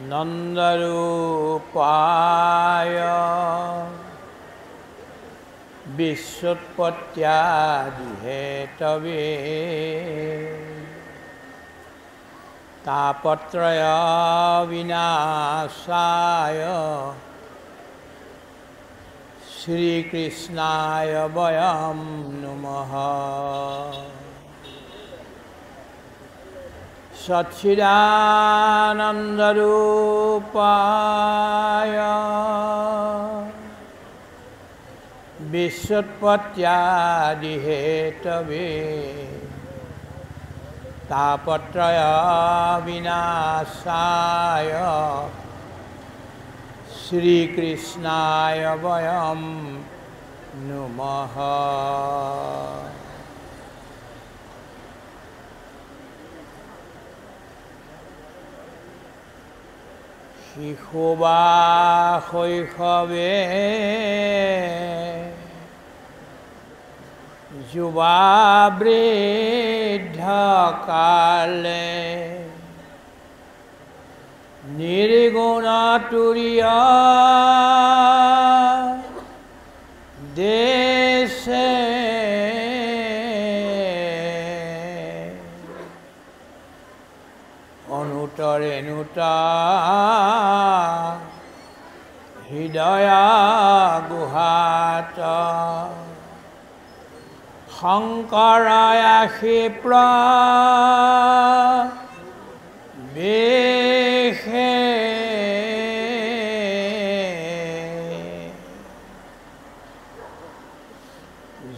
नंदरूपाय विश्वोत्पत्त्यादिहेतवे तापत्रय विनाशाय श्रीकृष्णाय वयं नुमः। सच्चिदानन्दरूपाय विश्वोत्पत्त्यादिहेतवे तापत्रय विनाशाय श्रीकृष्णाय वयं नुमः। শিশুবা শৈশৱে যুৱা বৃদ্ধ কালে নিৰ্গুণ তুৰীয় দেশে অনুতৰেণুতা হৃদয় গুহাত শংকৰায় ক্ষিপ্ৰ বেশে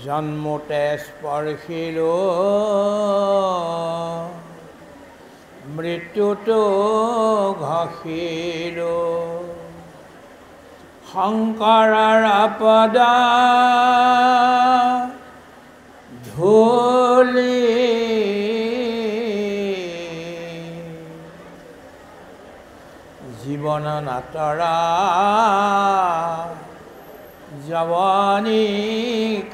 জন্মতে স্পৰ্শিল মৃত্যুটো ঘষিল শংকৰৰ পদ ধূলি জীৱন নাতৰা যৱনী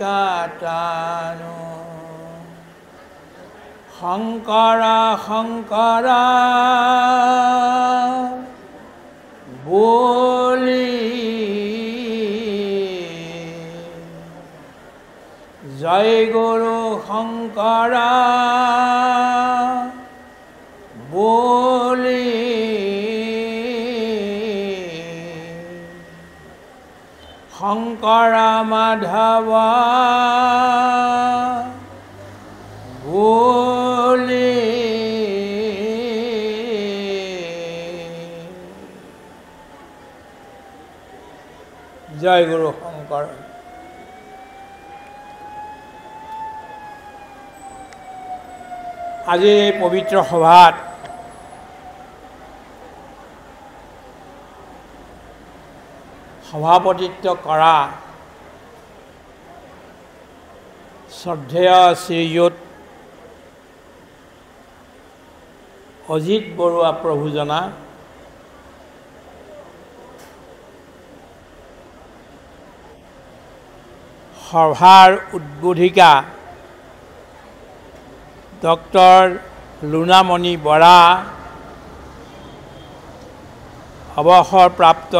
কাটানো শংকৰ শংকৰ বুলি জয় গুৰু শংকৰ বুলি শংকৰ মাধৱ বুলি জয় গুৰু শংকৰ। আজি এই পবিত্ৰ সভাত সভাপতিত্ব কৰা শ্ৰদ্ধেয় শ্ৰীযুত অজিত বৰুৱা প্ৰভুজনা, সভাৰ উদ্বোধিকা ডক্টৰ লুনামণি বৰা, অৱসৰপ্ৰাপ্ত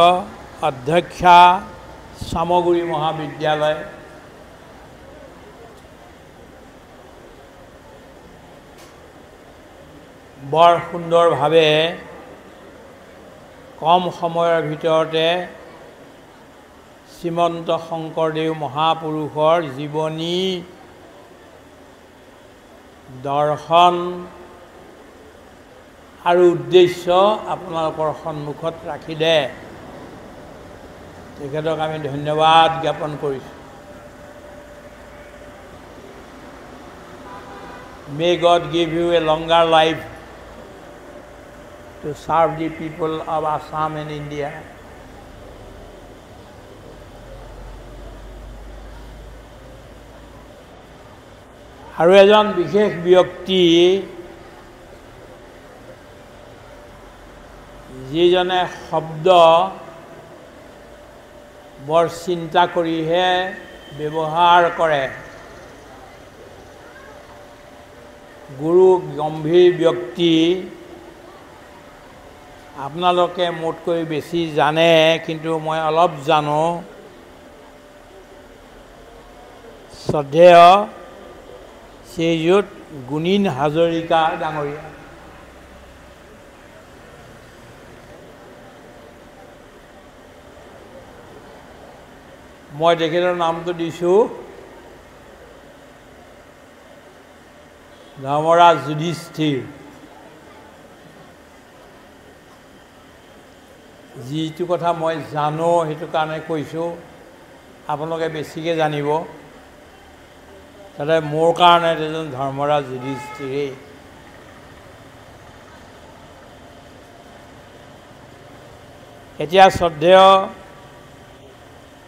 অধ্যক্ষা চামগুৰি মহাবিদ্যালয়, বৰ সুন্দৰভাৱে কম সময়ৰ ভিতৰতে শ্ৰীমন্ত শংকৰদেৱ মহাপুৰুষৰ জীৱনী, দৰ্শন আৰু উদ্দেশ্য আপোনালোকৰ সন্মুখত ৰাখিলে। তেখেতক আমি ধন্যবাদ জ্ঞাপন কৰিছোঁ। May God give you a longer life to serve the people of Assam and India. আৰু এজন বিশেষ ব্যক্তি, যিজনে শব্দ বৰ চিন্তা কৰিহে ব্যৱহাৰ কৰে। গুৰু গম্ভীৰ ব্যক্তি আপোনালোকে মোতকৈ বেছি জানে, কিন্তু মই অলপ জানো। শ্ৰদ্ধেয় শ্ৰীযুত গুণীন হাজৰিকা ডাঙৰীয়া। মই তেখেতৰ নামটো দিছোঁ ধৰ্মৰাজ যুধিষ্ঠিৰ। যিটো কথা মই জানো সেইটো কাৰণে কৈছোঁ, আপোনালোকে বেছিকৈ জানিব। তাতে মোৰ কাৰণে এজন ধৰ্মৰাজ যুধিষ্ঠিৰেই। এতিয়া শ্ৰদ্ধেয়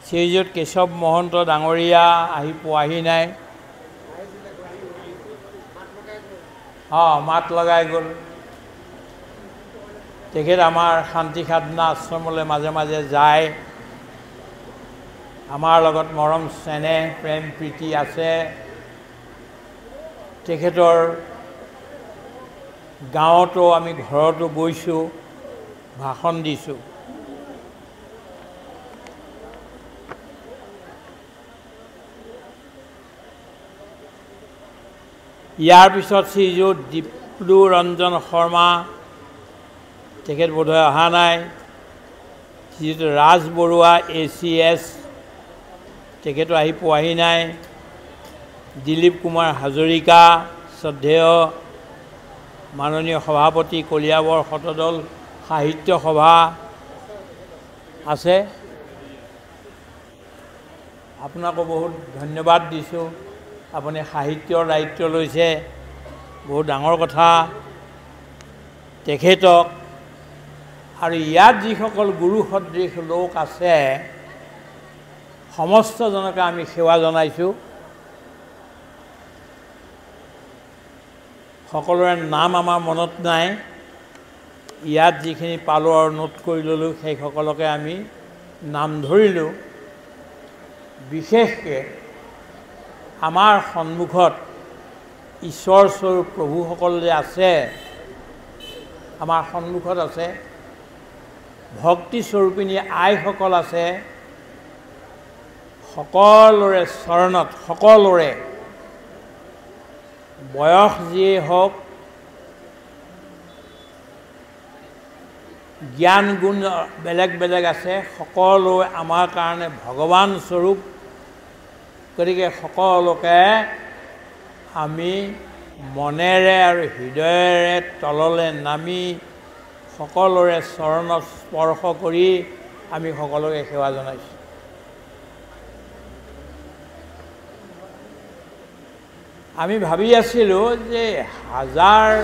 শ্ৰীযুত কেশৱ মহন্ত ডাঙৰীয়া আহি পোৱাহি নাই। মাত লগাই গ'ল। তেখেত আমাৰ শান্তি সাধনা আশ্ৰমলৈ মাজে মাজে যায়। আমাৰ লগত মৰম চেনেহ প্ৰেম প্ৰীতি আছে। তেখেতৰ গাঁৱতো আমি ঘৰতো গৈছোঁ, ভাষণ দিছোঁ। ইয়াৰ পিছত শ্ৰীযুত দীপ্লু ৰঞ্জন শৰ্মা, তেখেত বোধহয় অহা নাই। শ্ৰীযুত ৰাজ বৰুৱা ACS, তেখেতো আহি পোৱাহি নাই। দিলীপ কুমাৰ হাজৰিকা, শ্ৰদ্ধেয় মাননীয় সভাপতি কলিয়াবৰ শতদল সাহিত্য সভা আছে। আপোনাকো বহুত ধন্যবাদ দিছোঁ। আপুনি সাহিত্যৰ দায়িত্ব লৈছে, বহুত ডাঙৰ কথা। তেখেতক আৰু ইয়াত যিসকল গুৰু সদৃশ লোক আছে, সমস্তজনকে আমি সেৱা জনাইছোঁ। সকলোৰে নাম আমাৰ মনত নাই। ইয়াত যিখিনি পালোঁ আৰু নোট কৰি ল'লোঁ, সেইসকলকে আমি নাম ধৰিলোঁ। বিশেষকৈ আমাৰ সন্মুখত ঈশ্বৰস্বৰূপ প্ৰভুসকল যে আছে, আমাৰ সন্মুখত আছে, ভক্তিস্বৰূপিনী আইসকল আছে, সকলোৰে চৰণত, সকলোৰে বয়স যিয়েই হওক, জ্ঞান গুণ বেলেগ বেলেগ আছে, সকলোৱে আমাৰ কাৰণে ভগৱান স্বৰূপ। গতিকে সকলোকে আমি মনেৰে আৰু হৃদয়েৰে তললৈ নামি সকলোৰে চৰণত স্পৰ্শ কৰি আমি সকলোকে সেৱা জনাইছোঁ। আমি ভাবি আছিলোঁ যে 1000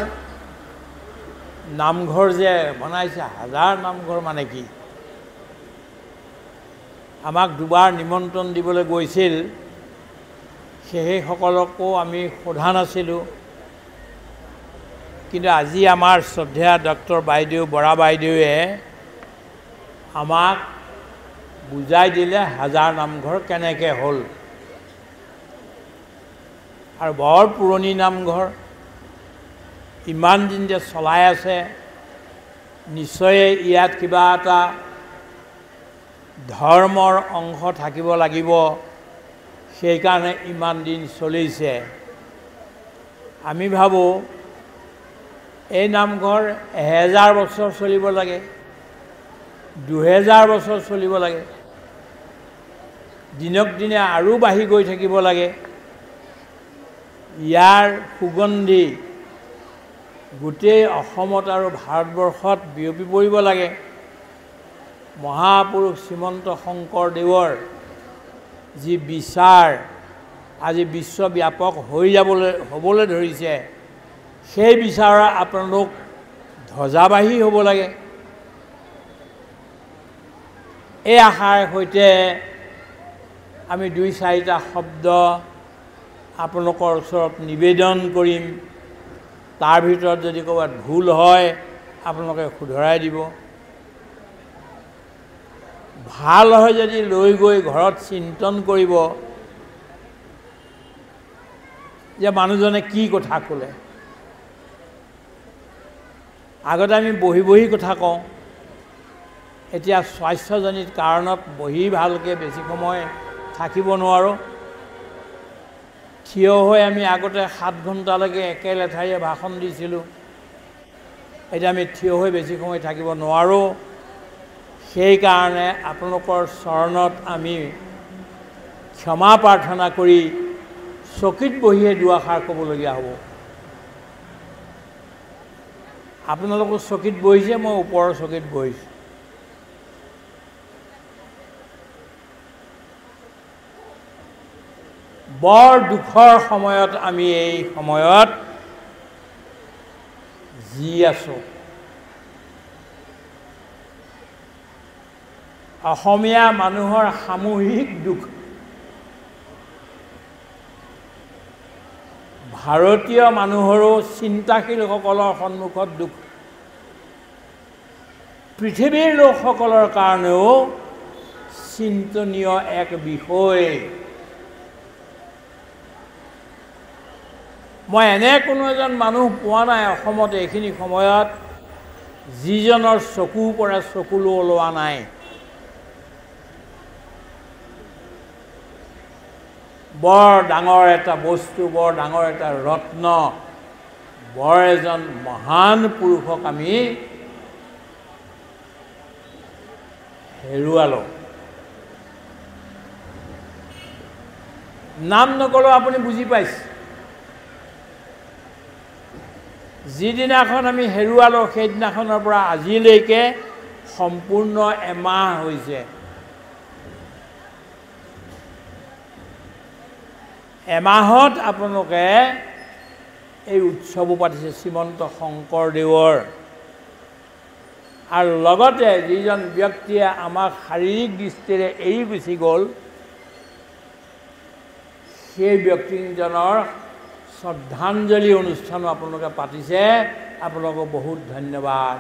নামঘৰ যে বনাইছে, 1000 নামঘৰ মানে কি? আমাক দুবাৰ নিমন্ত্ৰণ দিবলৈ গৈছিল, সেইসকলকো আমি সোধা নাছিলোঁ। কিন্তু আজি আমাৰ শ্ৰদ্ধেয়া ডক্টৰ বাইদেউ বৰা বাইদেৱে আমাক বুজাই দিলে 1000 নামঘৰ কেনেকৈ হ'ল। আৰু বৰ পুৰণি নামঘৰ, ইমান দিন যে চলাই আছে, নিশ্চয় ইয়াত কিবা এটা ধৰ্মৰ অংশ থাকিব লাগিব, সেইকাৰণে ইমান দিন চলিছে। আমি ভাবোঁ এই নামঘৰ 1000 বছৰ চলিব লাগে, 2000 বছৰ চলিব লাগে, দিনক দিনে আৰু বাঢ়ি গৈ থাকিব লাগে। ইয়াৰ সুগন্ধি গোটেই অসমত আৰু ভাৰতবৰ্ষত বিয়পি পৰিব লাগে। মহাপুৰুষ শ্ৰীমন্ত শংকৰদেৱৰ যি বিচাৰ আজি বিশ্বব্যাপক হ'বলৈ ধৰিছে, সেই বিচাৰৰ আপোনালোক ধ্বজাবাহী হ'ব লাগে। এই আশাৰ সৈতে আমি 2-4টা শব্দ আপোনালোকৰ ওচৰত নিবেদন কৰিম। তাৰ ভিতৰত যদি ক'ৰবাত ভুল হয় আপোনালোকে শুধৰাই দিব। ভাল হয় যদি লৈ গৈ ঘৰত চিন্তন কৰিব যে মানুহজনে কি কথা ক'লে। আগতে আমি বহি বহি কথা কওঁ, এতিয়া স্বাস্থ্যজনিত কাৰণত বহি ভালকৈ বেছি সময় থাকিব নোৱাৰোঁ। থিয় হৈ আমি আগতে 7 ঘণ্টালৈকে একে লেঠাৰিয়ে ভাষণ দিছিলোঁ। এতিয়া আমি থিয় হৈ বেছি সময় থাকিব নোৱাৰোঁ। সেইকাৰণে আপোনালোকৰ চৰণত আমি ক্ষমা প্ৰাৰ্থনা কৰি চকীত বহিয়ে দুআষাৰ ক'বলগীয়া হ'ব। আপোনালোকৰ চকীত বহিছে, মই ওপৰৰ চকীত বহিছোঁ। বৰ দুখৰ সময়ত আমি এই সময়ত জি আছোঁ। অসমীয়া মানুহৰ সামূহিক দুখ। ভাৰতীয় মানুহৰো চিন্তাশীলসকলৰ সন্মুখত দুখ। পৃথিৱীৰ লোকসকলৰ কাৰণেও চিন্তনীয় এক বিষয়। মই এনে কোনো এজন মানুহ পোৱা নাই অসমত এইখিনি সময়ত যিজনৰ চকুৰ পৰা চকুলো ওলোৱা নাই। বৰ ডাঙৰ এটা বস্তু, বৰ ডাঙৰ এটা ৰত্ন, বৰ এজন মহান পুৰুষক আমি হেৰুৱালোঁ। নাম নকলেও আপুনি বুজি পাইছে। যিদিনাখন আমি হেৰুৱালোঁ সেইদিনাখনৰ পৰা আজিলৈকে সম্পূৰ্ণ এমাহ হৈছে। এমাহত আপোনালোকে এই উৎসৱো পাতিছে শ্ৰীমন্ত শংকৰদেৱৰ। আৰু লগতে যিজন ব্যক্তিয়ে আমাক শাৰীৰিক দৃষ্টিৰে এৰি গুচি গ'ল, সেই ব্যক্তিজনৰ শ্ৰদ্ধাঞ্জলি অনুষ্ঠানো আপোনালোকে পাতিছে। আপোনালোকক বহুত ধন্যবাদ।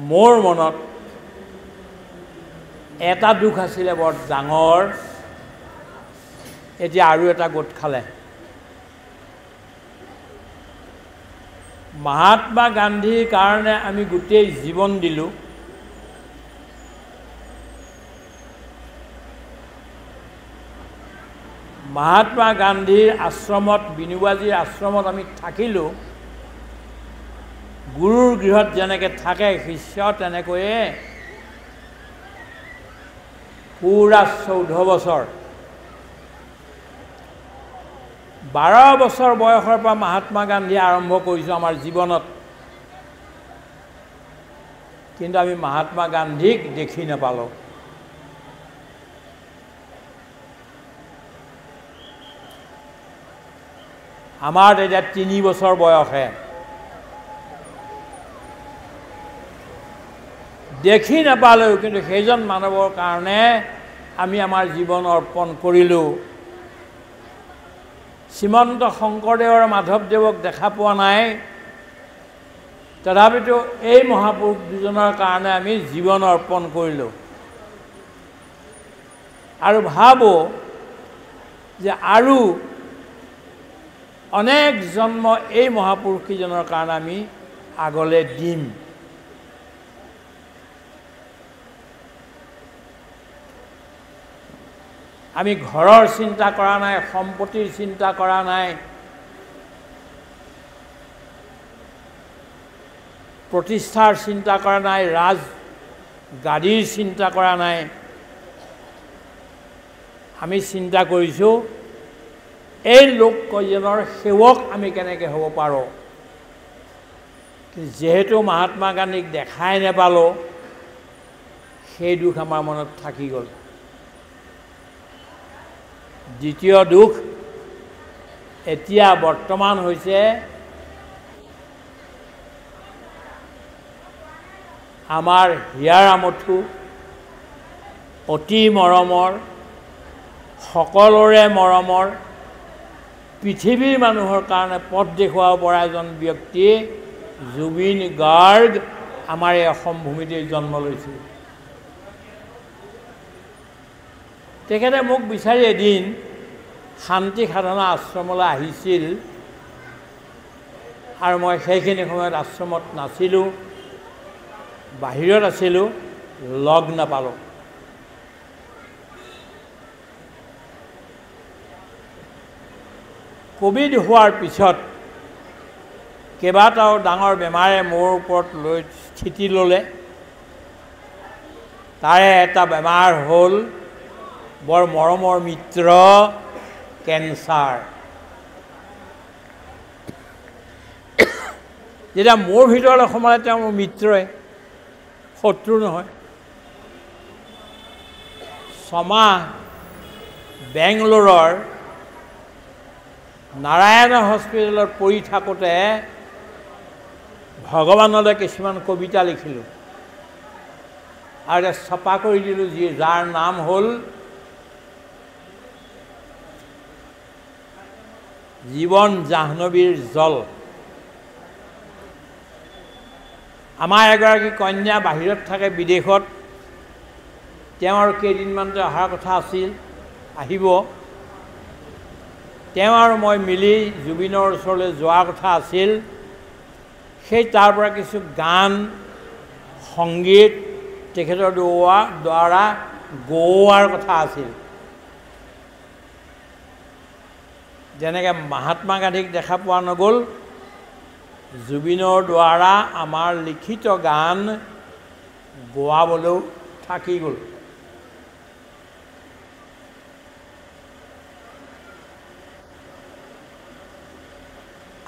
মোৰ মনত এটা দুখ আছিলে বৰ ডাঙৰ, এতিয়া আৰু এটা গোট খালে। মহাত্মা গান্ধীৰ কাৰণে আমি গোটেই জীৱন দিলোঁ। মহাত্মা গান্ধীৰ আশ্ৰমত, বিনোবাজীৰ আশ্ৰমত আমি থাকিলোঁ। গুৰুৰ গৃহত যেনেকৈ থাকে শিষ্য, তেনেকৈয়ে পুৰা 14 বছৰ। 12 বছৰ বয়সৰ পৰা মহাত্মা গান্ধী আৰম্ভ কৰিছোঁ আমাৰ জীৱনত, কিন্তু আমি মহাত্মা গান্ধীক দেখি নাপালোঁ। আমাৰ এতিয়া 3 বছৰ বয়সে। দেখি নাপালেও কিন্তু সেইজন মানৱৰ কাৰণে আমি আমাৰ জীৱন অৰ্পণ কৰিলোঁ। শ্ৰীমন্ত শংকৰদেৱ আৰু মাধৱদেৱক দেখা পোৱা নাই, তথাপিতো এই মহাপুৰুষ দুজনৰ কাৰণে আমি জীৱন অৰ্পণ কৰিলোঁ। আৰু ভাবোঁ যে আৰু অনেক জন্ম এই মহাপুৰুষকেইজনৰ কাৰণে আমি আগলৈ দিম। আমি ঘৰৰ চিন্তা কৰা নাই, সম্পত্তিৰ চিন্তা কৰা নাই, প্ৰতিষ্ঠাৰ চিন্তা কৰা নাই, ৰাজ গাদীৰ চিন্তা কৰা নাই। আমি চিন্তা কৰিছোঁ এই লোককেইজনৰ সেৱক আমি কেনেকৈ হ'ব পাৰোঁ। যিহেতু মহাত্মা গান্ধীক দেখাই নাপালোঁ, সেই দুখ আমাৰ মনত থাকি গ'ল। দ্বিতীয় দুখ এতিয়া বৰ্তমান হৈছে আমাৰ হিয়াৰ আমঠু, অতি মৰমৰ, সকলোৰে মৰমৰ, পৃথিৱীৰ মানুহৰ কাৰণে পথ দেখুৱাব পৰা এজন ব্যক্তি জুবিন গাৰ্গ আমাৰ এই অসম ভূমিতে জন্ম লৈছিল। তেখেতে মোক বিচাৰি এদিন শান্তি সাধনা আশ্ৰমলৈ আহিছিল। আৰু মই সেইখিনি সময়ত আশ্ৰমত নাছিলোঁ, বাহিৰত আছিলোঁ, লগ নাপালোঁ। কোভিড হোৱাৰ পিছত কেইবাটাও ডাঙৰ বেমাৰে মোৰ ওপৰত লৈ স্থিতি ল'লে। তাৰে এটা বেমাৰ হ'ল বৰ মৰমৰ মিত্ৰ কেঞ্চাৰ। যেতিয়া মোৰ ভিতৰলৈ সোমালে তেওঁ মোৰ মিত্ৰই, শত্ৰু নহয়। 6 মাহ বেংগলোৰৰ নাৰায়ণ হস্পিটেলত পৰি থাকোঁতে ভগৱানলৈ কিছুমান কবিতা লিখিলোঁ আৰু এটা ছপা কৰি দিলোঁ, যাৰ নাম হ'ল জীৱন জাহ্নৱীৰ জল। আমাৰ এগৰাকী কন্যা বাহিৰত থাকে, বিদেশত। তেওঁৰ কেইদিনমানতে অহাৰ কথা আছিল, আহিব। তেওঁ আৰু মই মিলি জুবিনৰ ওচৰলৈ যোৱাৰ কথা আছিল। সেই তাৰ পৰা কিছু গান সংগীত তেখেতৰ দ্বাৰা গোৱাৰ কথা আছিল। যেনেকৈ মহাত্মা গান্ধীক দেখা পোৱা নগ'ল, জুবিনৰ দ্বাৰা আমাৰ লিখিত গান গোৱাবলৈও থাকি গ'ল।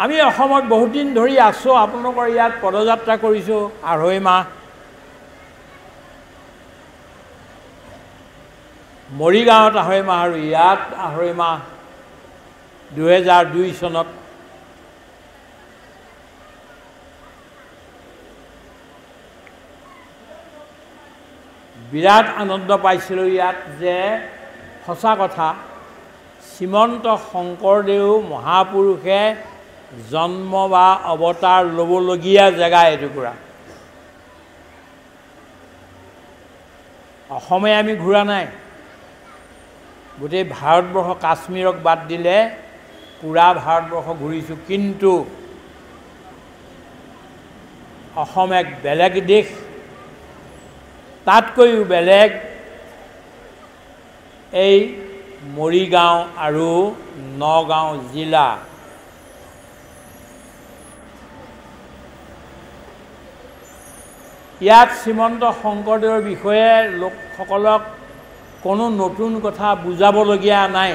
আমি অসমত বহুত দিন ধৰি আছোঁ, আপোনালোকৰ ইয়াত পদযাত্ৰা কৰিছোঁ 2.5 মাহ। মৰিগাঁৱত 2.5 মাহ আৰু ইয়াত 2.5 মাহ 2002 চনত। বিৰাট আনন্দ পাইছিলোঁ ইয়াত, যে সঁচা কথা শ্ৰীমন্ত শংকৰদেৱ মহাপুৰুষে জন্ম বা অৱতাৰ ল'বলগীয়া জেগা এটুকুৰা। অসমে আমি ঘূৰা নাই, গোটেই ভাৰতবৰ্ষ, কাশ্মীৰক বাদ দিলে পুৰা ভাৰতবৰ্ষ ঘূৰিছোঁ। কিন্তু অসম এক বেলেগ দেশ, তাতকৈও বেলেগ এই মৰিগাঁও আৰু নগাঁও জিলা। ইয়াত শ্ৰীমন্ত শংকৰদেৱৰ বিষয়ে লোকসকলক কোনো নতুন কথা বুজাবলগীয়া নাই।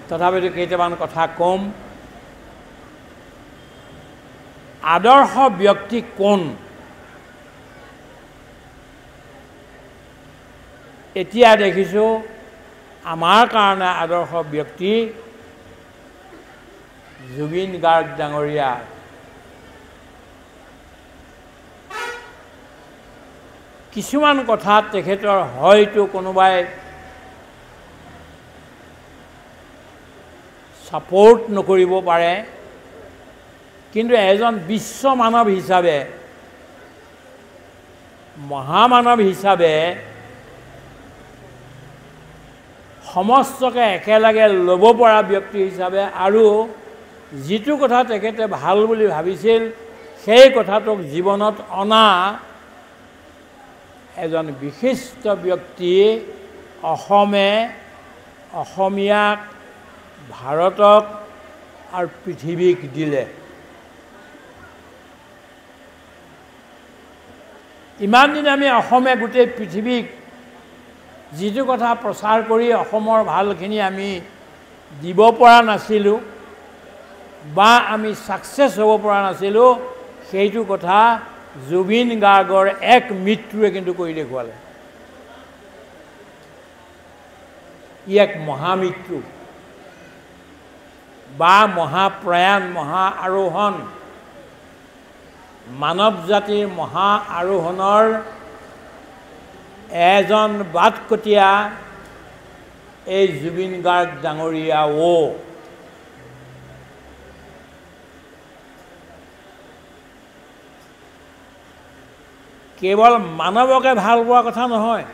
তথাপিতো কেইটামান কথা ক'ম। আদৰ্শ ব্যক্তি কোন? এতিয়া দেখিছোঁ আমাৰ কাৰণে আদৰ্শ ব্যক্তি জুবিন গাৰ্গ ডাঙৰীয়া। কিছুমান কথাত তেখেতৰ হয়তো কোনোবাই ছাপোৰ্ট নকৰিব পাৰে, কিন্তু এজন বিশ্ব মানৱ হিচাপে, মহামানৱ হিচাপে সমস্তকে একেলগে ল'ব পৰা ব্যক্তি হিচাপে আৰু যিটো কথা তেখেতে ভাল বুলি ভাবিছিল সেই কথাটোক জীৱনত অনা এজন বিশিষ্ট ব্যক্তি অসমে অসমীয়াক, ভাৰতক আৰু পৃথিৱীক দিলে। ইমান দিন আমি অসমে গোটেই পৃথিৱীক যিটো কথা প্ৰচাৰ কৰি অসমৰ ভালখিনি আমি দিব পৰা নাছিলোঁ বা আমি ছাকচেছ হ'ব পৰা নাছিলোঁ, সেইটো কথা জুবিন গাৰ্গৰ এক মৃত্যুৱে কিন্তু কৰি দেখুৱালে। ই এক মহামৃত্যু বা মহাপ্ৰয়াণ, মহা আৰোহণ, মানৱ জাতিৰ মহা আৰোহণৰ এজন বাটকটীয়া এই জুবিন গাৰ্গ ডাঙৰীয়া। কেৱল মানৱকে ভাল পোৱা কথা নহয়,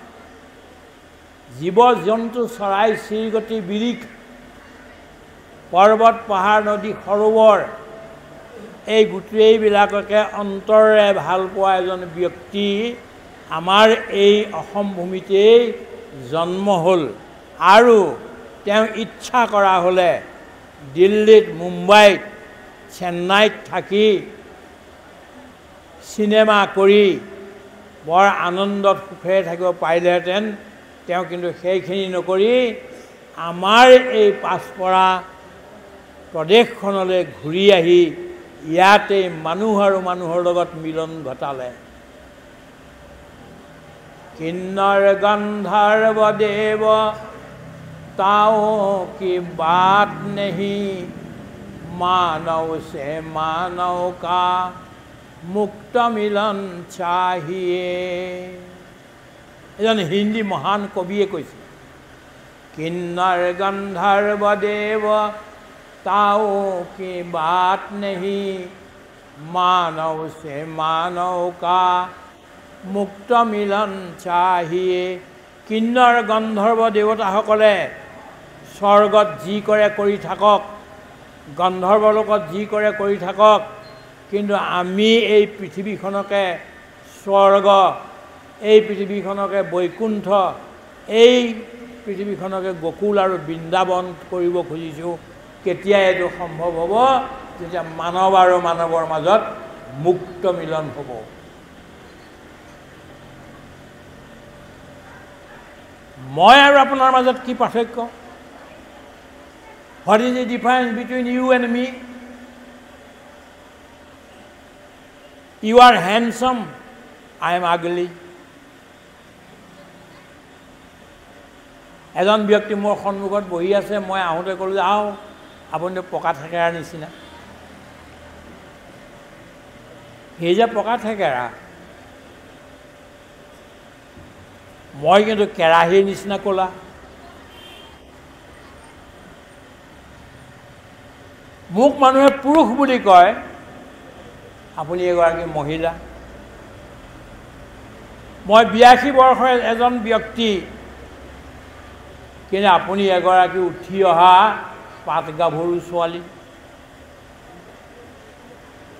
জীৱ জন্তু, চৰাই চিৰিকটি, বিৰিখ পৰ্বত পাহাৰ নদী সৰোবৰ এই গোটেইবিলাককে অন্তৰেৰে ভাল পোৱা এজন ব্যক্তি আমাৰ এই অসম ভূমিতেই জন্ম হ'ল আৰু তেওঁ ইচ্ছা কৰা হ'লে দিল্লীত মুম্বাইত চেন্নাইত থাকি চিনেমা কৰি বৰ আনন্দত সুখেৰে থাকিব পাৰিলেহেঁতেন তেওঁ কিন্তু সেইখিনি নকৰি আমাৰ এই পাছপৰা প্ৰদেশখনলৈ ঘূৰি আহি ইয়াতে মানুহ আৰু মানুহৰ লগত মিলন ঘটালে কিন্নৰ গন্ধৰ্ব দেৱ তাও কি বাত নেহি মানৱ সে মানৱ কা মুক্ত মিলন চাহিয়ে এজন হিন্দী মহান কবিয়ে কৈছে কিন্নৰ গন্ধৰ্ব দেৱ ताओ की बात नहीं मानव से मानव का मुक्त मिलन चाहिए किन्नर गंधर्व देवताসকলে স্বৰ্গত যি কৰে কৰি থাকক গন্ধৰ্ব লোকত যি কৰে কৰি থাকক কিন্তু আমি এই পৃথিৱীখনকে স্বৰ্গ এই পৃথিৱীখনকে বৈকুণ্ঠ এই পৃথিৱীখনকে গোকুল আৰু বৃন্দাবন কৰিব খুজিছোঁ কেতিয়া এইটো সম্ভৱ হ'ব যেতিয়া মানৱ আৰু মানৱৰ মাজত মুক্ত মিলন হ'ব মই আৰু আপোনাৰ মাজত কি পাৰ্থক্য What is the difference between you and me? You are handsome, I am ugly. এজন ব্যক্তি মোৰ সন্মুখত বহি আছে মই আহোঁতে ক'লো যে আও আপুনি পকা থেকেৰাৰ নিচিনা সেই যে পকা থেকেৰা মই কিন্তু কেৰাহীৰ নিচিনা ক'লা মোক মানুহে পুৰুষ বুলি কয় আপুনি এগৰাকী মহিলা মই 82 বৰ্ষৰ এজন ব্যক্তি কিন্তু আপুনি এগৰাকী উঠি অহা পাত গাভৰু ছোৱালী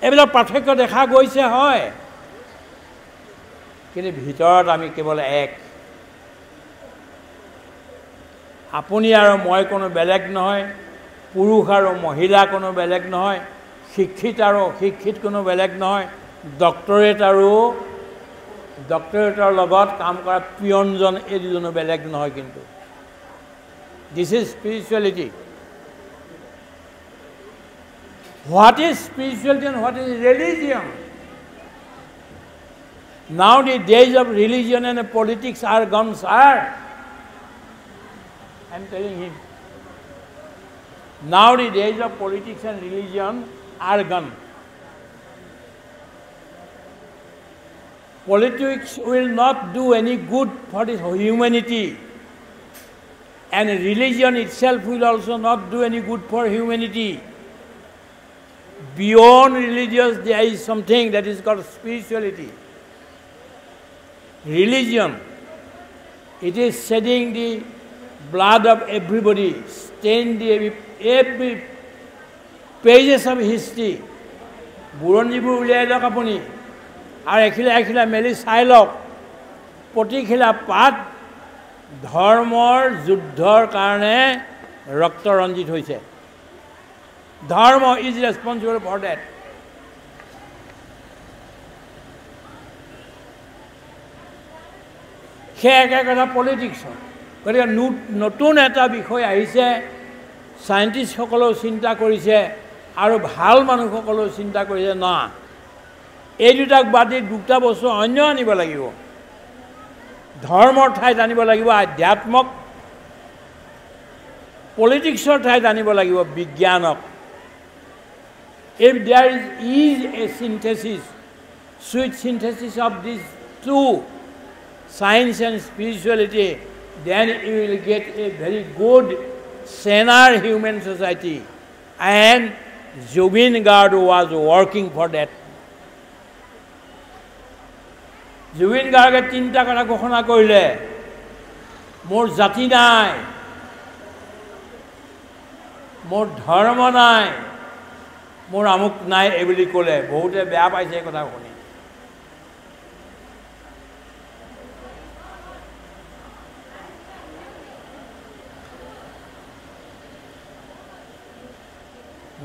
এইবিলাক পাৰ্থক্য দেখা গৈছে হয় কিন্তু ভিতৰত আমি কেৱল এক আপুনি আৰু মই কোনো বেলেগ নহয় পুৰুষ আৰু মহিলা কোনো বেলেগ নহয় শিক্ষিত আৰু অশিক্ষিত কোনো বেলেগ নহয় ডক্টৰেটৰ লগত কাম কৰা পিয়নজন এই দুজনো বেলেগ নহয় কিন্তু This is spirituality. What is spirituality and what is religion? Now the days of religion and politics are gone, sir. I am telling him. Now the days of politics and religion are gone. Politics will not do any good for the humanity. And religion itself will also not do any good for humanity. Beyond religious, there is something that is called spirituality. Religion, it is shedding the blood of everybody, staining every pages of history. বুৰঞ্জীবোৰ উলিয়াই লওক আপুনি আৰু এখিলা মেলি চাই লওক প্ৰতিখিলা পাত ধৰ্মৰ যুদ্ধৰ কাৰণে ৰক্ত ৰঞ্জিত হৈছে ধৰ্ম ইজ ৰেসপন্সিবল ফৰ দ্যাট সেই একে কথা পলিটিক্সৰ গতিকে নতুন এটা বিষয় আহিছে সাইণ্টিষ্টসকলেও চিন্তা কৰিছে আৰু ভাল মানুহসকলেও চিন্তা কৰিছে না এই দুটাক বাদ দি দুটা বস্তু অন্য আনিব লাগিব ধৰ্মৰ ঠাইত আনিব লাগিব আধ্যাত্মক পলিটিক্সৰ ঠাইত আনিব লাগিব বিজ্ঞানক if there is a synthesis sweet synthesis of these two science and spirituality then you will get a very good saner human society and Zubin Garg was working for that Zubeen গাৰ্গে তিনিটা কথা ঘোষণা কৰিলে মোৰ জাতি নাই মোৰ ধৰ্ম নাই, মোৰ আমুক নাই এই বুলি ক'লে বহুতে বেয়া পাইছে এই কথা শুনি।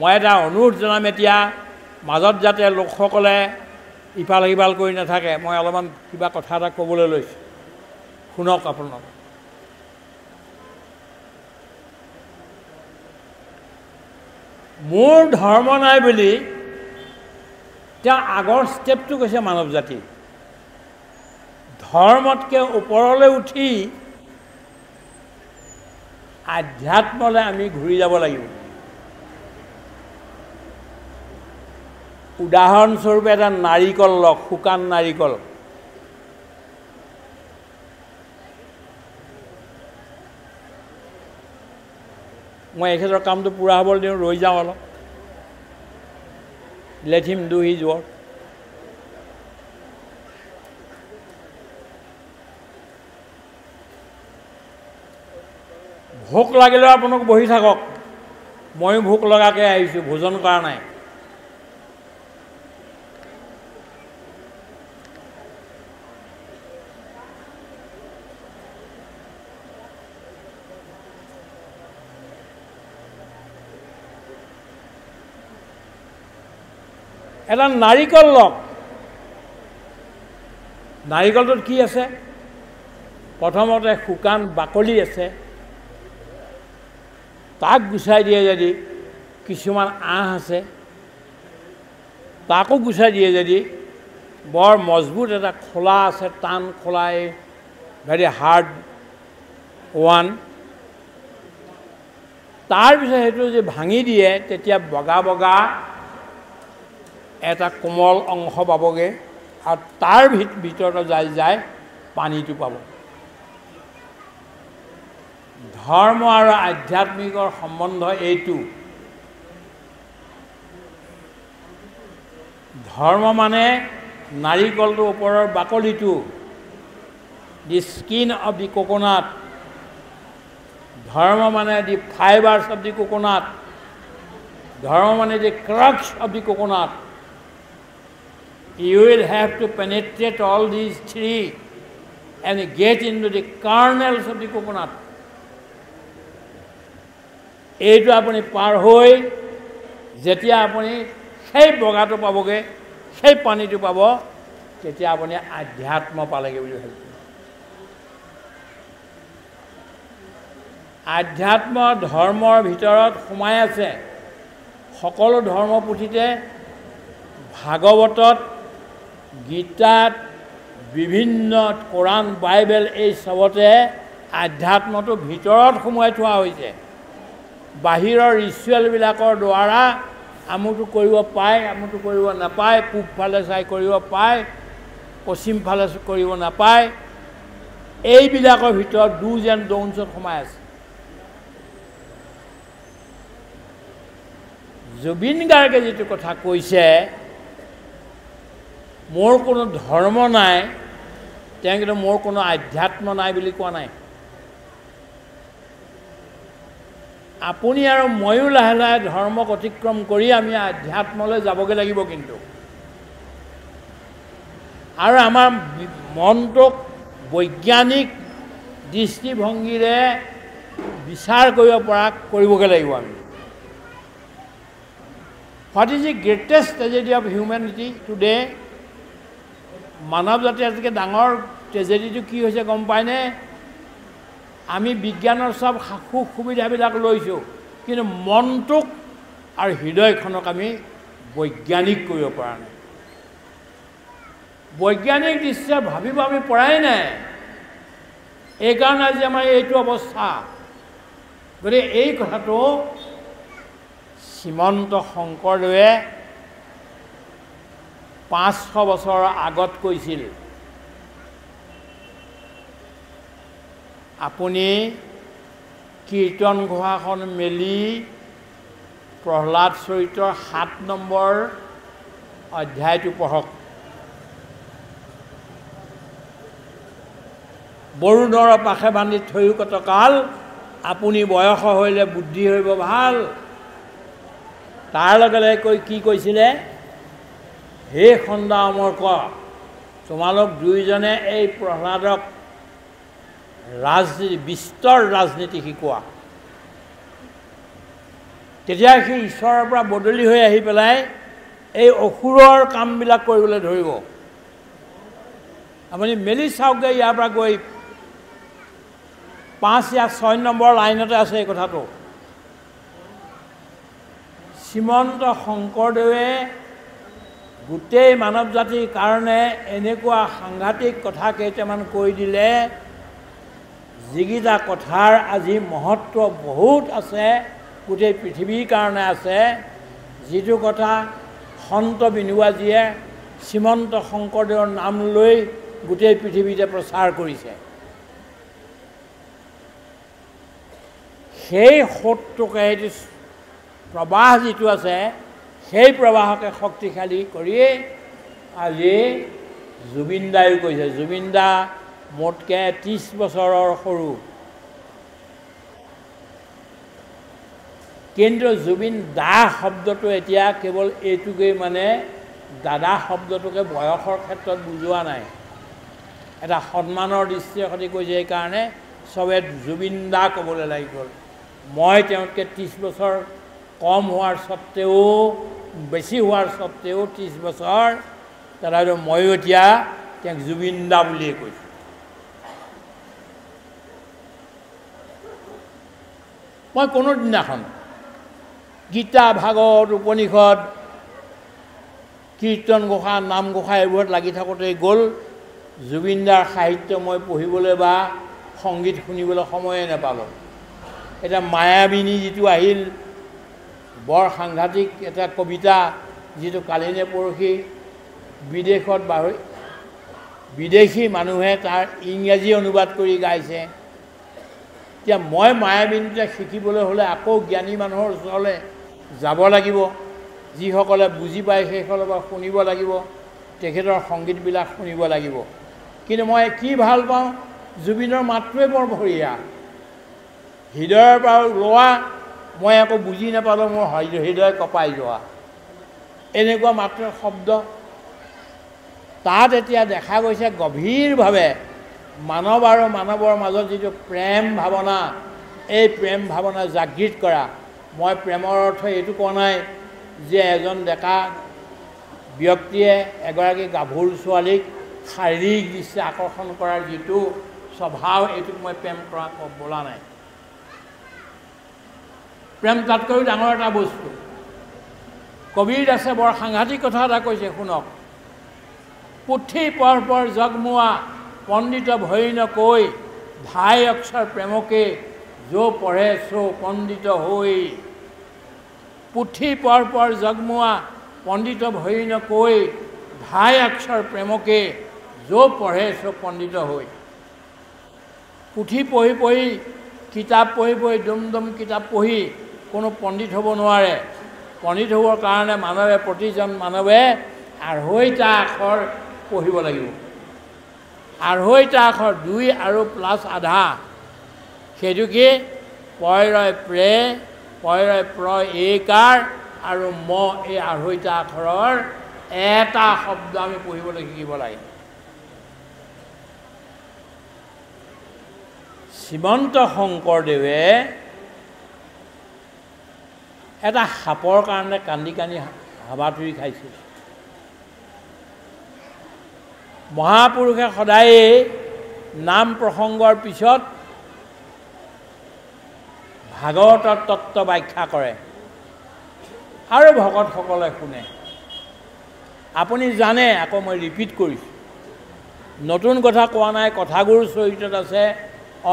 মই এটা অনুৰোধ জনাম, এতিয়া মাজত যাতে লোকসকলে ইফাল সিফাল কৰি নাথাকে, মই অলপমান কিবা কথা এটা ক'বলৈ লৈছোঁ, শুনক আপোনালোক। মোৰ ধৰ্ম নাই বুলি তেওঁ আগৰ ষ্টেপটো কৈছে মানৱ জাতি। ধৰ্মতকৈ ওপৰলৈ উঠি আধ্যাত্মলৈ আমি ঘূৰি যাব লাগিব। উদাহৰণস্বৰূপে এটা নাৰিকল লওক, শুকান নাৰিকল। মই এখেতৰ কামটো পূৰা হ'বলৈ দিওঁ, ৰৈ যাওঁ অলপ। Let him do his work. ভোক লাগিলেও আপোনাক বহি থাকক, ময়ো ভোক লগাকৈ আহিছোঁ, ভোজন কৰা নাই। এটা নাৰিকল লওক, নাৰিকলটোত কি আছে? প্ৰথমতে শুকান বাকলি আছে, তাক গুচাই দিয়ে যদি কিছুমান আঁহ আছে, তাকো গুচাই দিয়ে যদি বৰ মজবুত এটা খোলা আছে, টান খোলা, এই ভেৰি হাৰ্ড ওৱান। তাৰপিছত সেইটো যে ভাঙি দিয়ে তেতিয়া বগা বগা এটা কোমল অংশ পাবগৈ, আৰু তাৰ ভিতৰত যায় পানীটো পাব। ধৰ্ম আৰু আধ্যাত্মিকৰ সম্বন্ধ এইটো। ধৰ্ম মানে নাৰিকলটোৰ ওপৰৰ বাকলিটো, the skin of the coconut. ধৰ্ম মানে the fibres of the coconut. ধৰ্ম মানে the cracks of the coconut. You will have to penetrate all these three and get into the kernels of the coconut. এইটো আপুনি পাৰ হৈ যেতিয়া আপুনি সেই বগাটো পাবগৈ, সেই পানীটো পাব, তেতিয়া আপুনি আধ্যাত্ম পালেগৈ বুলি ভাবিব। আধ্যাত্ম ধৰ্মৰ ভিতৰত সোমাই আছে। সকলো ধৰ্মপুথিতে, ভাগৱতত, গীতাত, বিভিন্ন কোৰাণ, বাইবেল, এই চবতে আধ্যাত্মটো ভিতৰত সোমোৱাই থোৱা হৈছে। বাহিৰৰ ৰিচুৱেলবিলাকৰ দ্বাৰা আমুকটো কৰিব পায়, আমুকটো কৰিব নাপায়, পূবফালে চাই কৰিব পায়, পশ্চিমফালে কৰিব নাপায়, এইবিলাকৰ ভিতৰত ডুজ এণ্ড ড'নছত সোমাই আছে। জুবিন গাৰ্গে যিটো কথা কৈছে, মোৰ কোনো ধৰ্ম নাই, তেওঁ কিন্তু মোৰ কোনো আধ্যাত্ম নাই বুলি কোৱা নাই। আপুনি আৰু ময়ো লাহে লাহে ধৰ্মক অতিক্ৰম কৰি আমি আধ্যাত্মলৈ যাবগৈ লাগিব। কিন্তু আৰু আমাৰ মনটোক বৈজ্ঞানিক দৃষ্টিভংগীৰে বিচাৰ কৰিবগৈ লাগিব আমি। What is the greatest tragedy of humanity today? মানৱ জাতিৰ আটাইতকৈ ডাঙৰ ট্ৰেজেডিটো কি হৈছে গম পায়নে? আমি বিজ্ঞানৰ চব সুখ সুবিধাবিলাক লৈছোঁ, কিন্তু মনটোক আৰু হৃদয়খনক আমি বৈজ্ঞানিক কৰিব পৰা নাই। বৈজ্ঞানিক দৃষ্টিৰে ভাবিব আমি পৰাই নাই। এইকাৰণে আজি আমাৰ এইটো অৱস্থা। গতিকে এই কথাটো শ্ৰীমন্ত শংকৰদেৱে 500 বছৰৰ আগত কৈছিল। আপুনি কীৰ্তন ঘোষাখন মেলি প্ৰহ্লাদ চৰিত্ৰৰ 7 নম্বৰ অধ্যায়টো পঢ়ক। বৰুণৰ পাশে বান্ধি থৈও কতকাল, আপুনি বয়স হ'লে বুদ্ধি হৰিব ভাল, তাৰ লগে লগে কি কৈছিলে, হে খন্দা অমৰ্ক, তোমালোক দুয়োজনে এই প্ৰহ্লাদক ৰাজনীতি, বিস্তৰ ৰাজনীতি শিকোৱা। তেতিয়া সি ঈশ্বৰৰ পৰা বদলি হৈ আহি পেলাই এই অসুৰৰ কামবিলাক কৰিবলৈ ধৰিব। আপুনি মেলি চাওকগৈ, ইয়াৰ পৰা গৈ 5-6 নম্বৰ লাইনতে আছে এই কথাটো। শ্ৰীমন্ত শংকৰদেৱে গোটেই মানৱ জাতিৰ কাৰণে এনেকুৱা সাংঘাতিক কথা কেইটামান কৈ দিলে, যিকেইটা কথাৰ আজি মহত্ব বহুত আছে, গোটেই পৃথিৱীৰ কাৰণে আছে। যিটো কথা সন্ত বিনুৱাজীয়ে শ্ৰীমন্ত শংকৰদেৱৰ নাম লৈ গোটেই পৃথিৱীতে প্ৰচাৰ কৰিছে। সেই সোঁতটোকে, সেইটো প্ৰবাহ যিটো আছে, সেই প্ৰবাহকে শক্তিশালী কৰি আজি জুবিন দায়ো কৈছে। জুবিন দা মোতকৈ 30 বছৰৰ সৰু, কিন্তু জুবিন দা শব্দটো এতিয়া কেৱল এইটোকেই, মানে দাদা শব্দটোকে বয়সৰ ক্ষেত্ৰত বুজোৱা নাই, এটা সন্মানৰ দৃষ্টিৰে সৈতে কৈছে। সেইকাৰণে চবে জুবিন দা ক'বলৈ লাগি গ'ল। মই তেওঁতকৈ 30 বছৰ কম হোৱাৰ স্বত্তেও, বেছি হোৱাৰ স্বত্তেও 30 বছৰ, তথাপিতো ময়ো এতিয়া তেওঁক জুবিন দা বুলিয়ে কৈছোঁ। মই কোনো দিনাখন গীতা, ভাগৱত, উপনিষদ, কীৰ্তন ঘোষা, নাম ঘোষা এইবোৰত লাগি থাকোঁতেই গ'ল, জুবিন দাৰ সাহিত্য মই পঢ়িবলৈ বা সংগীত শুনিবলৈ সময়ে নাপালোঁ। এতিয়া মায়াবিনী যিটো আহিল, বৰ সাংঘাতিক এটা কবিতা, যিটো কালি নে পৰহি বিদেশত বিদেশী মানুহে তাৰ ইংৰাজী অনুবাদ কৰি গাইছে। এতিয়া মই মায়াবিনীতে শিকিবলৈ হ'লে আকৌ জ্ঞানী মানুহৰ ওচৰলৈ যাব লাগিব, যিসকলে বুজি পায় সেইসকলৰ পৰা শুনিব লাগিব, তেখেতৰ সংগীতবিলাক শুনিব লাগিব। কিন্তু মই কি ভাল পাওঁ, জুবিনৰ মাতটোৱে বৰ বঢ়িয়া, হৃদয়ৰ পৰা লোৱা, মই আকৌ বুজি নাপালোঁ, মোৰ হৃদয় কঁপাই যোৱা, এনেকুৱা মাত্ৰ শব্দ। তাত এতিয়া দেখা গৈছে গভীৰভাৱে মানৱ আৰু মানৱৰ মাজত যিটো প্ৰেম ভাৱনা, এই প্ৰেম ভাৱনা জাগৃত কৰা। মই প্ৰেমৰ অৰ্থ এইটো কোৱা নাই যে এজন ডেকা ব্যক্তিয়ে এগৰাকী গাভৰু ছোৱালীক শাৰীৰিক দৃষ্টি আকৰ্ষণ কৰাৰ যিটো স্বভাৱ, এইটোক মই প্ৰেম কৰা বোলা নাই। প্ৰেম তাতকৈও ডাঙৰ এটা বস্তু। কবিৰ দাসে বৰ সাংঘাতিক কথা এটা কৈছে, শুনক। পুথি পঢ় জগমোৱা, পণ্ডিত ভৰি নকৈ, ধাই অক্ষৰ প্ৰেমকে, যো পঢ়ে সো পণ্ডিত হৈ। পুথি পঢ় জগমোৱা, পণ্ডিত ভৰি নকৈ, ধাই অক্ষৰ প্ৰেমকে, যো পঢ়ে সো পণ্ডিত হৈ। পুথি পঢ়ি, কিতাপ পঢ়ি, দুম কিতাপ পঢ়ি কোনো পণ্ডিত হ'ব নোৱাৰে। পণ্ডিত হ'বৰ কাৰণে মানৱে, প্ৰতিজন মানৱে 2.5টা আখৰ পঢ়িব লাগিব। 2.5টা আখৰ, 2 আৰু প্লাছ আধা, সেইটো কি? পয় ৰয় প্ৰে, পয় ৰয় প্ৰ এইকাৰ আৰু ম, এই 2.5টা আখৰৰ এটা শব্দ আমি পঢ়িবলৈ শিকিব লাগে। শ্ৰীমন্ত শংকৰদেৱে এটা সাপৰ কাৰণে কান্দি কান্দি হাবাথুৰি খাইছিল। মহাপুৰুষে সদায়েই নাম প্ৰসংগৰ পিছত ভাগৱতৰ তত্ত্ব ব্যাখ্যা কৰে আৰু ভকতসকলে শুনে। আপুনি জানে, আকৌ মই ৰিপিট কৰিছোঁ, নতুন কথা কোৱা নাই, কথাগুৰু চৰিত্ৰত আছে,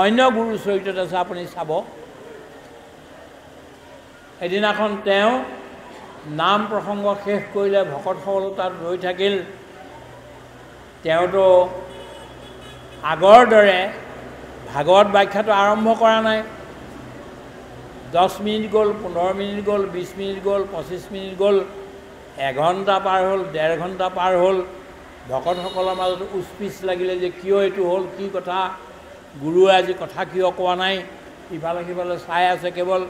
অন্য গুৰু চৰিত্ৰত আছে, আপুনি চাব। এদিনাখন তেওঁ নাম প্ৰসংগ শেষ কৰিলে, ভকতসকল তাত ৰৈ থাকিল। তেওঁতো আগৰ দৰে ভাগৱত ব্যাখ্যাটো আৰম্ভ কৰা নাই। 10 মিনিট গ'ল, 15 মিনিট গ'ল, 20 মিনিট গ'ল, 25 মিনিট গ'ল, 1 ঘণ্টা পাৰ হ'ল, 1.5 ঘণ্টা পাৰ হ'ল। ভকতসকলৰ মাজত উচপিচ লাগিলে যে কিয় এইটো হ'ল, কি কথা, গুৰুৱে আজি কথা কিয় কোৱা নাই। ইফালে সিফালে চাই আছে কেৱল।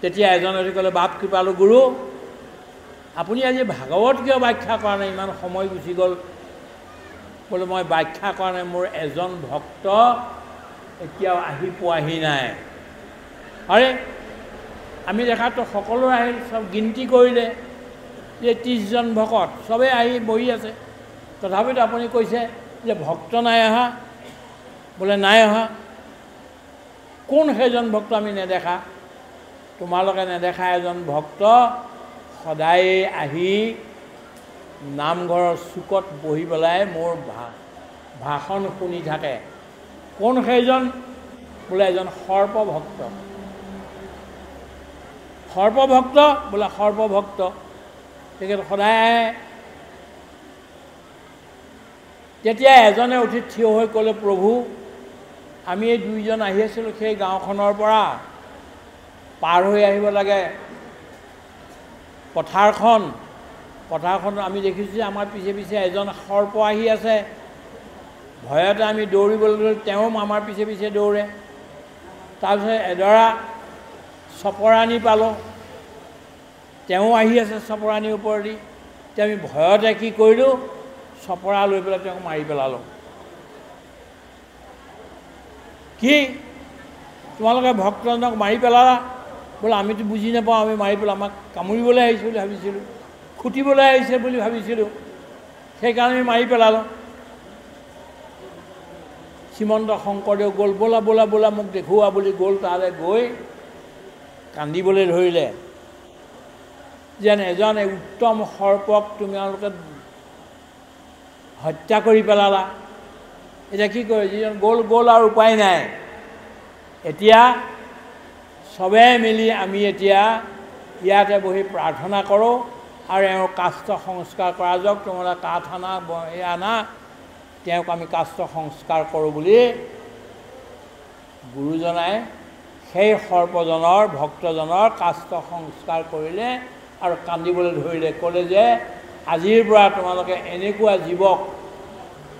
তেতিয়া এজনে ক'লে, বাপ কৃপালু গুৰু, আপুনি আজি ভাগৱত কিয় ব্যাখ্যা কৰা নাই? ইমান সময় গুচি গ'ল। বোলে মই ব্যাখ্যা কৰা নাই, মোৰ এজন ভক্ত এতিয়াও আহি পোৱাহি নাই। আৰে আমি দেখাতো সকলো আহিল, চব গিনতি কৰিলে যে 30জন ভকত চবেই আহি বহি আছে, তথাপিতো আপুনি কৈছে যে ভক্ত নাই অহা। বোলে নাই অহা। কোন সেইজন ভক্ত আমি নেদেখা? তোমালোকে নেদেখা এজন ভক্ত সদায় আহি নামঘৰৰ চুকত বহি পেলাই মোৰ ভাষণ শুনি থাকে। কোন সেইজন? বোলে এজন সৰ্পভক্ত। সৰ্পভক্ত? বোলে সৰ্পভক্ত। তেখেত সদায় আহে। তেতিয়া এজনে উঠি থিয় হৈ ক'লে, প্ৰভু, আমি এই 2জন আহি আছিলোঁ সেই গাঁওখনৰ পৰা, পাৰ হৈ আহিব লাগে পথাৰখন আমি দেখিছোঁ যে আমাৰ পিছে পিছে এজন সৰ্প আহি আছে। ভয়তে আমি দৌৰিবলৈ গ'লোঁ, তেওঁ আমাৰ পিছে পিছে দৌৰে। তাৰপিছত এডৰা চপৰাণী পালোঁ, তেওঁ আহি আছে চপৰাণীৰ ওপৰেদি। তেতিয়া আমি ভয়তে কি কৰিলোঁ, চপৰা লৈ পেলাই তেওঁক মাৰি পেলালোঁ। কি তোমালোকে ভক্তজনক মাৰি পেলালা? বোলে আমিতো বুজি নাপাওঁ, আমি মাৰি পেলাই আমাক কামুৰিবলৈ আহিছোঁ বুলি ভাবিছিলোঁ, খুটিবলৈ আহিছে বুলি ভাবিছিলোঁ, সেইকাৰণে আমি মাৰি পেলালোঁ। শ্ৰীমন্ত শংকৰদেৱ গ'ল, বোলা বোলা বোলা মোক দেখুওৱা বুলি গ'ল। তালৈ গৈ কান্দিবলৈ ধৰিলে, যেন এজন উত্তম সৰ্পক তোমালোকে হত্যা কৰি পেলালা। এতিয়া কি কৰে? যিজন গ'ল গ'ল আৰু উপায় নাই। এতিয়া চবে মিলি আমি এতিয়া ইয়াতে বহি প্ৰাৰ্থনা কৰোঁ আৰু এওঁৰ কাষ্ঠ সংস্কাৰ কৰা যাওক। তোমালোকে কাঠ আনা, আনা, তেওঁক আমি কাষ্ঠ সংস্কাৰ কৰোঁ বুলি গুৰুজনাই সেই সৰ্পজনৰ ভক্তজনৰ কাষ্ঠ সংস্কাৰ কৰিলে আৰু কান্দিবলৈ ধৰিলে। ক'লে যে আজিৰ পৰা তোমালোকে এনেকুৱা জীৱক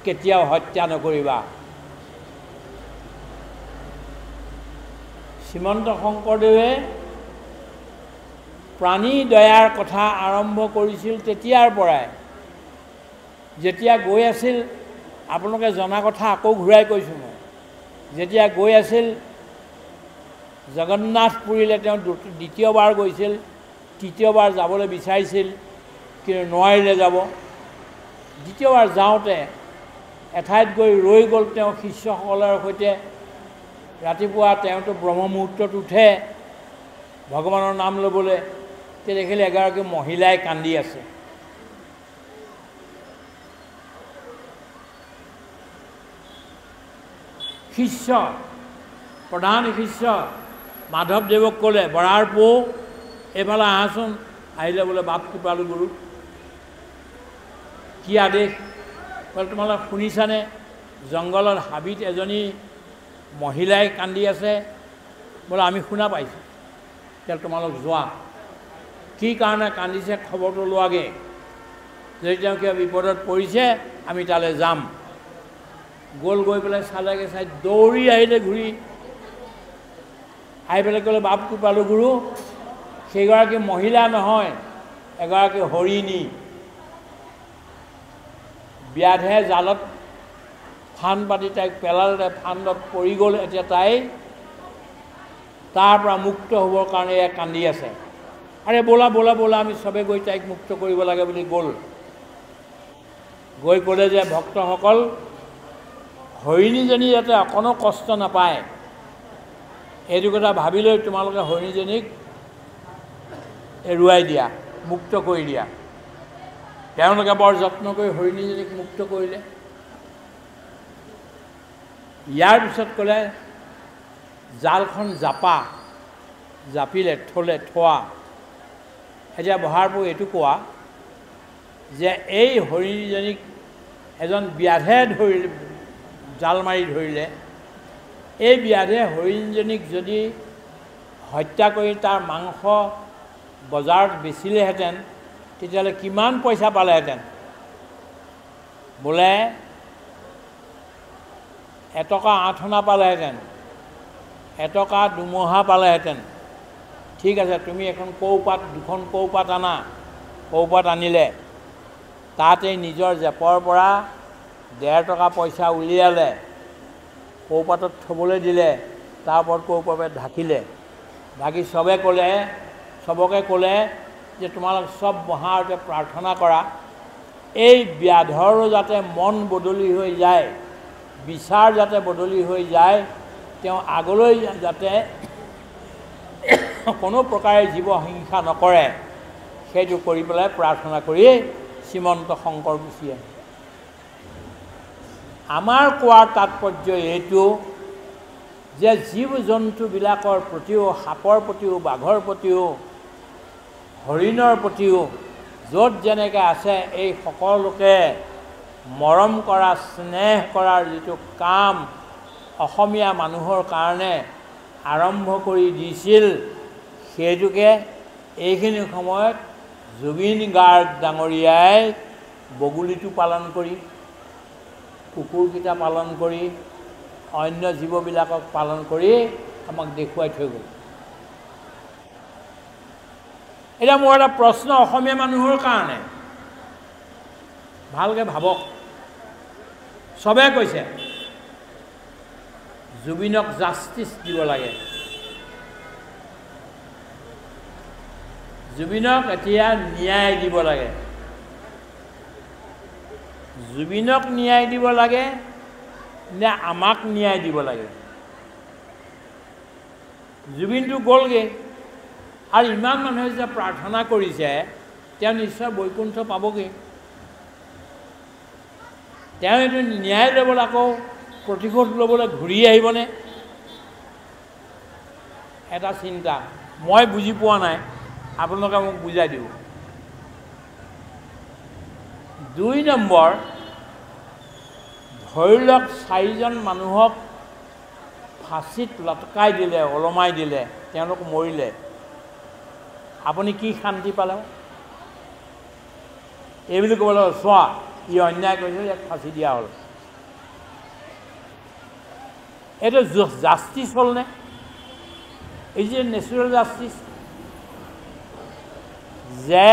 কেতিয়াও হত্যা নকৰিবা। শ্ৰীমন্ত শংকৰদেৱে প্ৰাণী দয়াৰ কথা আৰম্ভ কৰিছিল তেতিয়াৰ পৰাই। যেতিয়া গৈ আছিল, আপোনালোকে জনা কথা আকৌ ঘূৰাই কৈছোঁ মই, যেতিয়া গৈ আছিল জগন্নাথপুৰীলৈ, তেওঁ দ্বিতীয়বাৰ গৈছিল, তৃতীয়বাৰ যাবলৈ বিচাৰিছিল কিন্তু নোৱাৰিলে যাব। দ্বিতীয়বাৰ যাওঁতে এঠাইত গৈ ৰৈ গ'ল তেওঁ শিষ্যসকলৰ সৈতে। ৰাতিপুৱা তেওঁতো ব্ৰহ্মমুহূৰ্তত উঠে ভগৱানৰ নাম ল'বলৈ। তেতিয়া দেখিলে এগৰাকী মহিলাই কান্দি আছে। শিষ্য, প্ৰধান শিষ্য মাধৱদেৱক ক'লে, বৰাৰ পৌ এইফালে আহাচোন। আহিলে। বোলে বাপ কৃপালু গুৰু, কি আদেশ? বোলে তোমালোকে শুনিছানে? জংঘলত হাবিত এজনী মহিলাই কান্দি আছে। বোলে আমি শুনা পাইছোঁ। এতিয়া তোমালোক যোৱা, কি কাৰণে কান্দিছে খবৰটো লোৱাগৈ। যদি তেওঁ কিবা বিপদত পৰিছে আমি তালৈ যাম। গ'ল, গৈ পেলাই চালেগৈ, চাই দৌৰি আহিলে ঘূৰি। আহি পেলাই ক'লে, বাপ কৃপালু গুৰু, সেইগৰাকী মহিলা নহয়, এগৰাকী হৰিণী। ব্যাধে জালত ফান পাতি তাইক পেলালে, ফান্দত পৰি গ'ল। এতিয়া তাই তাৰ পৰা মুক্ত হ'বৰ কাৰণে এয়া কান্দি আছে। আৰে বোলা বোলা বোলা, আমি চবে গৈ তাইক মুক্ত কৰিব লাগে বুলি গ'ল। গৈ ক'লে যে ভক্তসকল, হৰিণীজনী যাতে অকণো কষ্ট নাপায় এইটো কথা ভাবি লৈ তোমালোকে হৰিণীজনীক এৰুৱাই দিয়া, মুক্ত কৰি দিয়া। তেওঁলোকে বৰ যত্ন কৰি হৰিণীজনীক মুক্ত কৰিলে। ইয়াৰ পিছত ক'লে, জালখন জাপিলে, থোৱা। এতিয়া বহাৰবোৰ এইটো কোৱা যে এই হৰিণীজনীক এজন ব্যাধে জাল মাৰি ধৰিলে। এই ব্যাধে হৰিণীজনীক যদি হত্যা কৰি তাৰ মাংস বজাৰত বেচিলেহেঁতেন তেতিয়াহ'লে কিমান পইচা পালেহেঁতেন? বোলে 1 টকা 8 অনা পালেহেঁতেন, 1 টকা 2 মহা পালেহেঁতেন, ঠিক আছে তুমি এখন কৌপাত দুখন কৌপাত আনা, কৌপাত আনিলে তাতে নিজৰ জেপৰ পৰা 1.5 টকা পইচা উলিয়ালে, কৌপাতত থ'বলৈ দিলে, তাৰ ওপৰত কৌপাতে ঢাকিলে, ঢাকি চবকে ক'লে যে তোমালোক চব বহাতে প্ৰাৰ্থনা কৰা, এই ব্যাধৰো যাতে মন বদলি হৈ যায়, বিচাৰ যাতে বদলি হৈ যায়, তেওঁ আগলৈ যাতে কোনো প্ৰকাৰে জীৱ হিংসা নকৰে, সেইটো কৰি পেলাই প্ৰাৰ্থনা কৰি শ্ৰীমন্ত শংকৰ গুচি আহে। আমাৰ কোৱাৰ তাৎপৰ্য এইটো যে জীৱ জন্তুবিলাকৰ প্ৰতিও, সাপৰ প্ৰতিও, বাঘৰ প্ৰতিও, হৰিণৰ প্ৰতিও য'ত যেনেকৈ আছে এই সকলোকে মৰম কৰা, স্নেহ কৰাৰ যিটো কাম অসমীয়া মানুহৰ কাৰণে আৰম্ভ কৰি দিছিল, সেইটোকে এইখিনি সময়ত জুবিন গাৰ্গ ডাঙৰীয়াই বগলীটো পালন কৰি, কুকুৰকেইটা পালন কৰি, অন্য জীৱবিলাকক পালন কৰি আমাক দেখুৱাই থৈ গ'ল। এতিয়া মোৰ এটা প্ৰশ্ন অসমীয়া মানুহৰ কাৰণে, ভালকৈ ভাবক। চবে কৈছে জুবিনক জাষ্টিচ দিব লাগে, জুবিনক এতিয়া ন্যায় দিব লাগে। জুবিনক ন্যায় দিব লাগে নে আমাক ন্যায় দিব লাগে? জুবিনটো গ'লগৈ আৰু ইমান মানুহে যে প্ৰাৰ্থনা কৰিছে, তেওঁ নিশ্চয় বৈকুণ্ঠ পাবগৈ। তেওঁ এইটো ন্যায় ল'বলৈ আকৌ প্ৰতিশোধ ল'বলৈ ঘূৰি আহিবনে? এটা চিন্তা মই বুজি পোৱা নাই, আপোনালোকে মোক বুজাই দিব। 2 নম্বৰ, ধৰি লওক 4জন মানুহক ফাঁচীত লটকাই দিলে, ওলমাই দিলে, তেওঁলোক মৰিলে, আপুনি কি শান্তি পালে? এইবুলি ক'বলৈ চোৱা ই অন্যায় কৰিছে, ইয়াক ফাঁচি দিয়া হ'ল। এইটো জাষ্টিচ হ'লনে? এই যে নেচুৰেল জাষ্টিচ, যে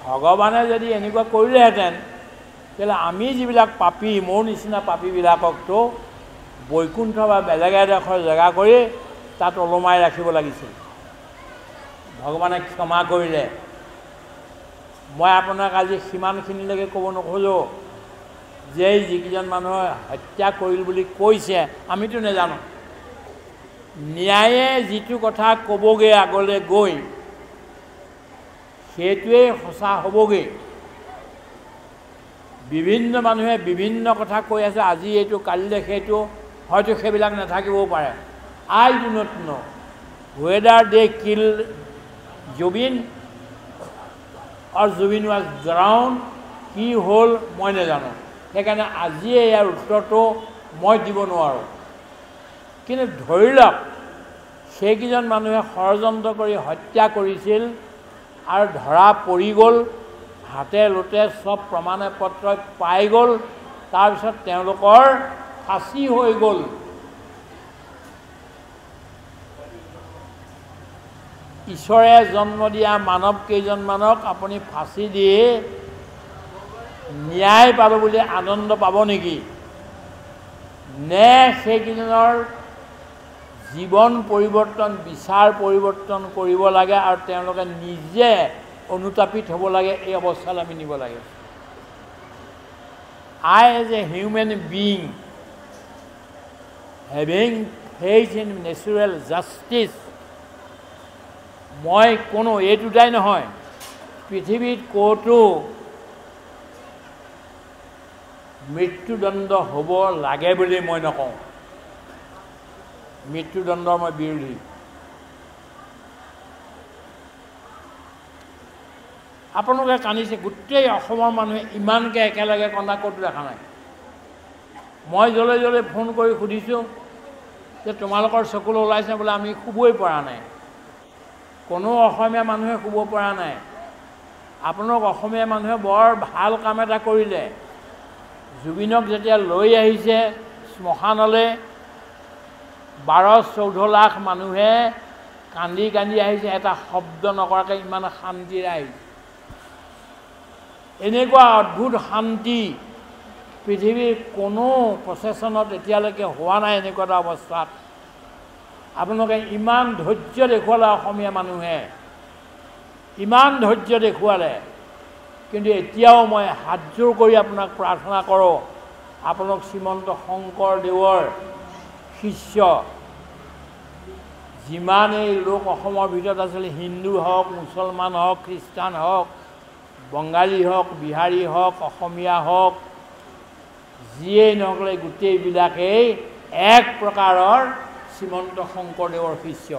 ভগৱানে যদি এনেকুৱা কৰিলেহেঁতেন, তেতিয়াহ'লে আমি যিবিলাক পাপী, মোৰ নিচিনা পাপীবিলাককতো বৈকুণ্ঠ বা বেলেগ এডোখৰ জেগা কৰি তাত ওলমাই ৰাখিব লাগিছিল। ভগৱানে ক্ষমা কৰিলে। মই আপোনাক আজি সিমানখিনিলৈকে ক'ব নোখোজোঁ যে যিকেইজন মানুহে হত্যা কৰিল বুলি কৈছে, আমিতো নাজানো। ন্যায়ে যিটো কথা ক'বগৈ আগলৈ গৈ, সেইটোৱেই সঁচা হ'বগৈ। বিভিন্ন মানুহে বিভিন্ন কথা কৈ আছে, আজি এইটো কালিলৈ সেইটো, হয়তো সেইবিলাক নাথাকিবও পাৰে। I do not know' whether they kill Zubeen or Zubeen was drowned, কি হ'ল মই নাজানো। সেইকাৰণে আজিয়ে ইয়াৰ উত্তৰটো মই দিব নোৱাৰোঁ। কিন্তু ধৰি লওক সেইকেইজন মানুহে ষড়যন্ত্ৰ কৰি হত্যা কৰিছিল আৰু ধৰা পৰি গ'ল, হাতে লোতে চব প্ৰমাণ পত্ৰ পাই গ'ল, তাৰপিছত তেওঁলোকৰ ফাঁচি হৈ গ'ল। ঈশ্বৰে জন্ম দিয়া মানৱ কেইজনমানক আপুনি ফাঁচি দি ন্যায় পাব বুলি আনন্দ পাব নেকি? নে সেইকেইজনৰ জীৱন পৰিৱৰ্তন, বিচাৰ পৰিৱৰ্তন কৰিব লাগে আৰু তেওঁলোকে নিজে অনুতাপিত হ'ব লাগে, এই অৱস্থালৈ আমি নিব লাগে। I as a human being having faith in natural justice, মই কোনো এই দুটাই নহয়, পৃথিৱীত ক'তো মৃত্যুদণ্ড হ'ব লাগে বুলি মই নকওঁ। মৃত্যুদণ্ডৰ মই বিৰোধী। আপোনালোকে কান্দিছে, গোটেই অসমৰ মানুহে ইমানকৈ একেলগে কন্দা ক'তো দেখা নাই। মই য'লৈ য'লৈ ফোন কৰি সুধিছোঁ যে তোমালোকৰ চকুলৈ ওলাইছে বোলে, আমি শুবই পৰা নাই। কোনো অসমীয়া মানুহে শুব পৰা নাই। আপোনালোক অসমীয়া মানুহে বৰ ভাল কাম এটা কৰিলে। জুবিনক যেতিয়া লৈ আহিছে শ্মশানলৈ, 12-14 লাখ মানুহে কান্দি কান্দি আহিছে, এটা শব্দ নকৰাকৈ ইমান শান্তিৰে আহিছে। এনেকুৱা অদ্ভুত শান্তি পৃথিৱীৰ কোনো প্ৰচেছনত এতিয়ালৈকে হোৱা নাই। এনেকুৱা এটা অৱস্থাত আপোনালোকে ইমান ধৈৰ্য দেখুৱালে, অসমীয়া মানুহে ইমান ধৈৰ্য দেখুৱালে, কিন্তু এতিয়াও মই হাতযোৰ কৰি আপোনাক প্ৰাৰ্থনা কৰোঁ, আপোনাক শ্ৰীমন্ত শংকৰদেৱৰ শিষ্য যিমানেই লোক অসমৰ ভিতৰত আছিল, হিন্দু হওক, মুছলমান হওক, খ্ৰীষ্টান হওক, বঙালী হওক, বিহাৰী হওক, অসমীয়া হওক, যিয়েই নহ'লে গোটেইবিলাকেই এক প্ৰকাৰৰ শ্ৰীমন্ত শংকৰদেৱৰ শিষ্য।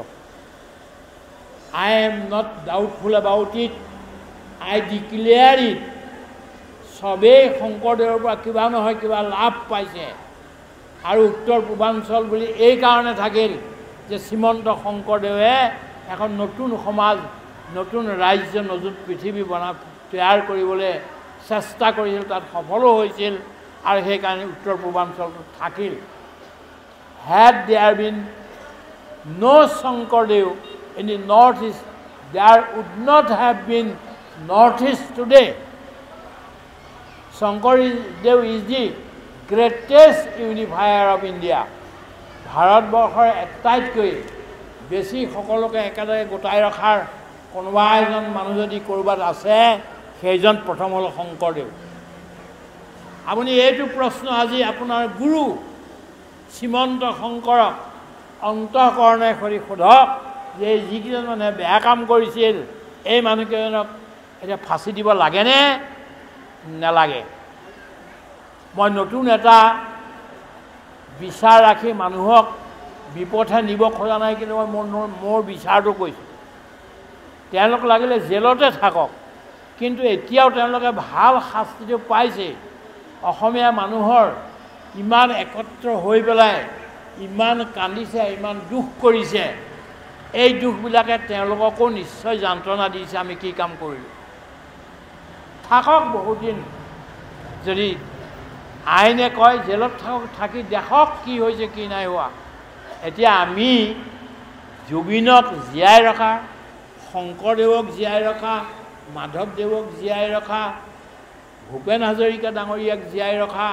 I am not doubtful about it. I declare it. চবেই শংকৰদেৱৰ পৰা কিবা নহয় কিবা লাভ পাইছে। আৰু উত্তৰ পূৰ্বাঞ্চল বুলি এই কাৰণে থাকিল যে শ্ৰীমন্ত শংকৰদেৱে এখন নতুন সমাজ, নতুন ৰাজ্য, নতুন পৃথিৱী তৈয়াৰ কৰিবলৈ চেষ্টা কৰিছিল, তাত সফলো হৈছিল, আৰু সেইকাৰণে উত্তৰ পূৰ্বাঞ্চলটো থাকিল। Had there been no Shankardev in the northeast, there would not have been northeast today. Shankardev is the greatest unifier of India. ভাৰতবৰ্ষৰ আটাইতকৈ বেছি সকলোকে একেলগে গোটাই ৰখাৰ কোনোবা এজন মানুহ যদি ক'ৰবাত আছে, সেইজন প্ৰথম হ'ল শংকৰদেৱ। আপুনি এইটো প্ৰশ্ন আজি আপোনাৰ গুৰু শ্ৰীমন্ত শংকৰক অন্তঃকৰণে কৰি সোধক যে যিকেইজন মানুহে বেয়া কাম কৰিছিল, এই মানুহকেইজনক এতিয়া ফাঁচি দিব লাগেনে নেলাগে? মই নতুন এটা বিচাৰ ৰাখি মানুহক বিপথে নিব খোজা নাই, কিন্তু মই মোৰ বিচাৰটো কৈছোঁ। তেওঁলোক লাগিলে জেলতে থাকক, কিন্তু এতিয়াও তেওঁলোকে ভাল শাস্তিটো পাইছে। অসমীয়া মানুহৰ ইমান একত্ৰ হৈ পেলাই ইমান কান্দিছে, ইমান দুখ কৰিছে, এই দুখবিলাকে তেওঁলোককো নিশ্চয় যন্ত্ৰণা দিছে। আমি কি কাম কৰিলোঁ? থাকক বহুদিন, যদি আইনে কয় জেলত থাকক, থাকি দেখক কি হৈছে কি নাই হোৱা। এতিয়া আমি জুবিনক জীয়াই ৰখা, শংকৰদেৱক জীয়াই ৰখা, মাধৱদেৱক জীয়াই ৰখা, ভূপেন হাজৰিকা ডাঙৰীয়াক জীয়াই ৰখা,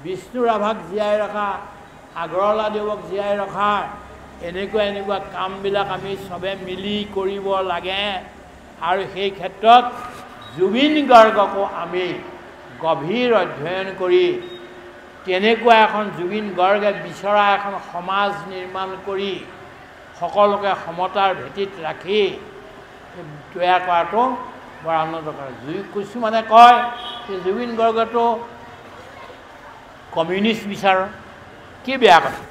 বিষ্ণু ৰাভাক জীয়াই ৰখা, আগৰৱালাদেৱক জীয়াই ৰখা, এনেকুৱা কামবিলাক আমি চবে মিলি কৰিব লাগে। আৰু সেই ক্ষেত্ৰত জুবিন গাৰ্গকো আমি গভীৰ অধ্যয়ন কৰি কেনেকুৱা এখন জুবিন গাৰ্গে বিচৰা এখন সমাজ নিৰ্মাণ কৰি সকলোকে সমতাৰ ভেটিত ৰাখি তৈয়াৰ কৰাটো বৰ আনন্দকৰ। কিছুমানে কয় যে জুবিন গাৰ্গেতো কমিউনিষ্ট বিচাৰ, কি বেয়া কথা?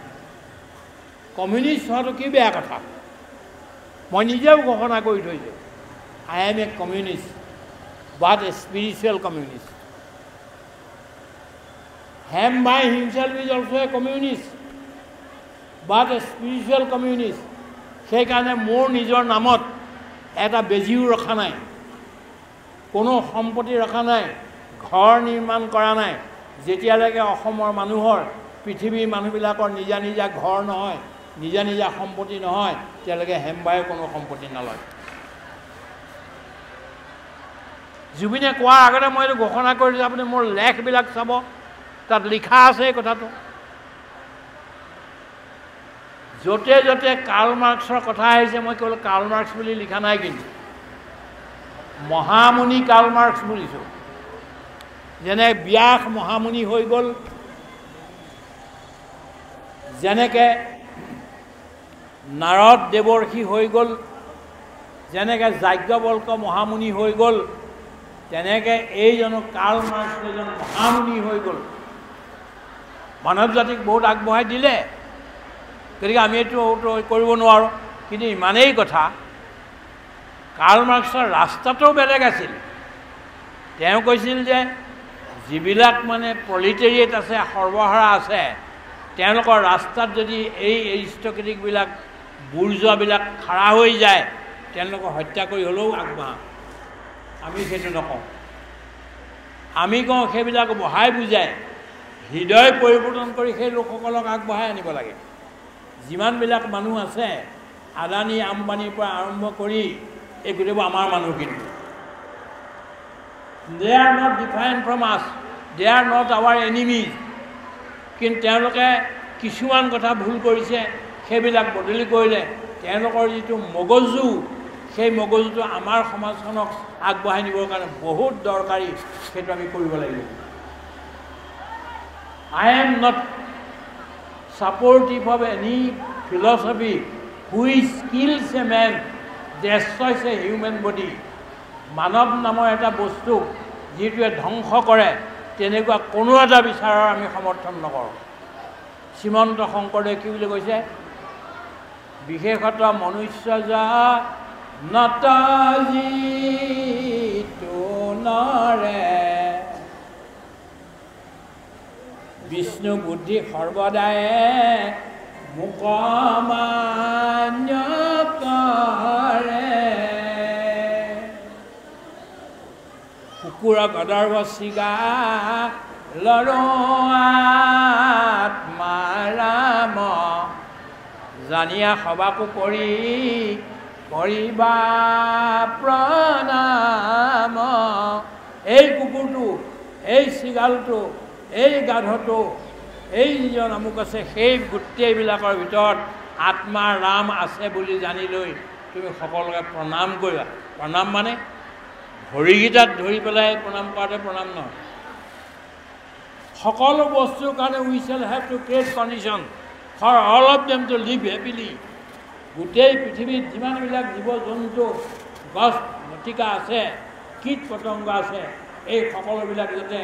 কমিউনিষ্ট হোৱাটো কি বেয়া কথা? মই নিজেও ঘোষণা কৰি থৈছোঁ, I am a communist, but a spiritual communist. Hembai himself is also a communist, but a spiritual communist. সেইকাৰণে মোৰ নিজৰ নামত এটা বেজীও ৰখা নাই, কোনো সম্পত্তি ৰখা নাই, ঘৰ নিৰ্মাণ কৰা নাই। যেতিয়ালৈকে অসমৰ মানুহৰ, পৃথিৱীৰ মানুহবিলাকৰ নিজা নিজা ঘৰ নহয়, নিজা নিজা সম্পত্তি নহয়, তেতিয়ালৈকে হেমবায়ে কোনো সম্পত্তি নলয়। জুবিনে কোৱাৰ আগতে মই এইটো ঘোষণা কৰিছোঁ, আপুনি মোৰ লেখবিলাক চাব, তাত লিখা আছে এই কথাটো। য'তে য'তে কাৰ্ল মাৰ্ক্সৰ কথা আহিছে, মই কেৱল কাৰ্ল মাৰ্ক্স বুলি লিখা নাই, কিন্তু মহামুনি কাৰ্ল মাৰ্ক্স বুলিছোঁ। যেনে ব্যাস মহামুনি হৈ গ'ল, যেনেকৈ নাৰদ দেৱৰ্ষি হৈ গ'ল, যেনেকৈ যাজ্ঞবল্ক মহামুনি হৈ গ'ল, তেনেকৈ এইজনো কাৰ্ল মাৰ্ক্স এজন মহামুনি হৈ গ'ল। মানৱ জাতিক বহুত আগবঢ়াই দিলে, গতিকে আমি এইটো কৰিব নোৱাৰোঁ। কিন্তু ইমানেই কথা, কাৰ্ল মাৰ্ক্সৰ ৰাস্তাটো বেলেগ আছিল। তেওঁ কৈছিল যে যিবিলাক মানে প্ৰলিটেৰিয়েট আছে, সৰ্বহাৰা আছে, তেওঁলোকৰ ৰাস্তাত যদি এই এৰিষ্টক্ৰেটিকবিলাক, বুৰ্জোৱাবিলাক খাৰা হৈ যায়, তেওঁলোকক হত্যা কৰি হ'লেও আগবঢ়া। আমি সেইটো নকওঁ। আমি কওঁ সেইবিলাক বহাই বুজাই হৃদয় পৰিৱৰ্তন কৰি সেই লোকসকলক আগবঢ়াই আনিব লাগে। যিমানবিলাক মানুহ আছে আদানী আম্বানীৰ পৰা আৰম্ভ কৰি এই গোটেইবোৰ আমাৰ মানুহ কিন্তু দে আৰ নট ডিফাৰেণ্ট ফ্ৰম আছ দে আৰ নট আৱাৰ এনিমিজ কিন্তু তেওঁলোকে কিছুমান কথা ভুল কৰিছে সেইবিলাক বদলি কৰিলে তেওঁলোকৰ যিটো মগজু সেই মগজুটো আমাৰ সমাজখনক আগবঢ়াই নিবৰ কাৰণে বহুত দৰকাৰী সেইটো আমি কৰিব লাগিব I am not supportive of any philosophy which kills a man, destroys a human body. মানৱ নামৰ এটা বস্তু যিটোৱে ধ্বংস কৰে তেনেকুৱা কোনো এটা বিচাৰৰ আমি সমৰ্থন নকৰোঁ শ্ৰীমন্ত শংকৰদেৱে কি বুলি কৈছে বিশেষত মনুষ্যজাত যিটো নৰে বিষ্ণু বুদ্ধি সৰ্বদাই মুকমান্য কৰে কুকুৰ গদৰ্ভ চিগা লৰাত্মাৰাম জানিয়া সবাকো কৰি কৰিবা প্ৰণাম এই কুকুৰটো এই চিগালটো এই গাধটো এই যিজন আমুক আছে সেই গোটেইবিলাকৰ ভিতৰত আত্মা ৰাম আছে বুলি জানি লৈ তুমি সকলোকে প্ৰণাম কৰিবা প্ৰণাম মানে ভৰিকেইটাত ধৰি পেলাই প্ৰণাম কৰাতে প্ৰণাম নহয় সকলো বস্তুৰ কাৰণে we shall have to create condition for all of them to live happily গোটেই পৃথিৱীত যিমানবিলাক জীৱ জন্তু গছ লতিকা আছে কীট পতংগ আছে এই সকলোবিলাক যাতে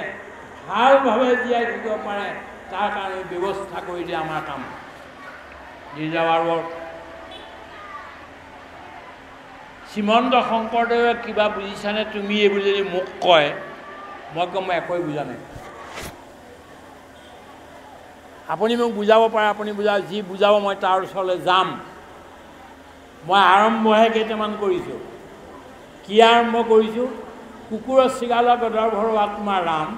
ভালভাৱে জীয়াই থাকিব পাৰে তাৰ কাৰণে ব্যৱস্থা কৰি দিয়া আমাৰ কাম দিজ আৱাৰ ৱৰ্ক শ্ৰীমন্ত শংকৰদেৱে কিবা বুজিছানে তুমি এই বুলি যদি মোক কয় মই কম মই একোৱে বুজা নাই আপুনি মোক বুজাব পাৰে আপুনি যি বুজাব মই তাৰ ওচৰলৈ যাম মই আৰম্ভহে কেইটামান কৰিছোঁ কি আৰম্ভ কৰিছোঁ কুকুৰৰ চিগালৰ গদৰ্ভৰ আত্মা ৰাম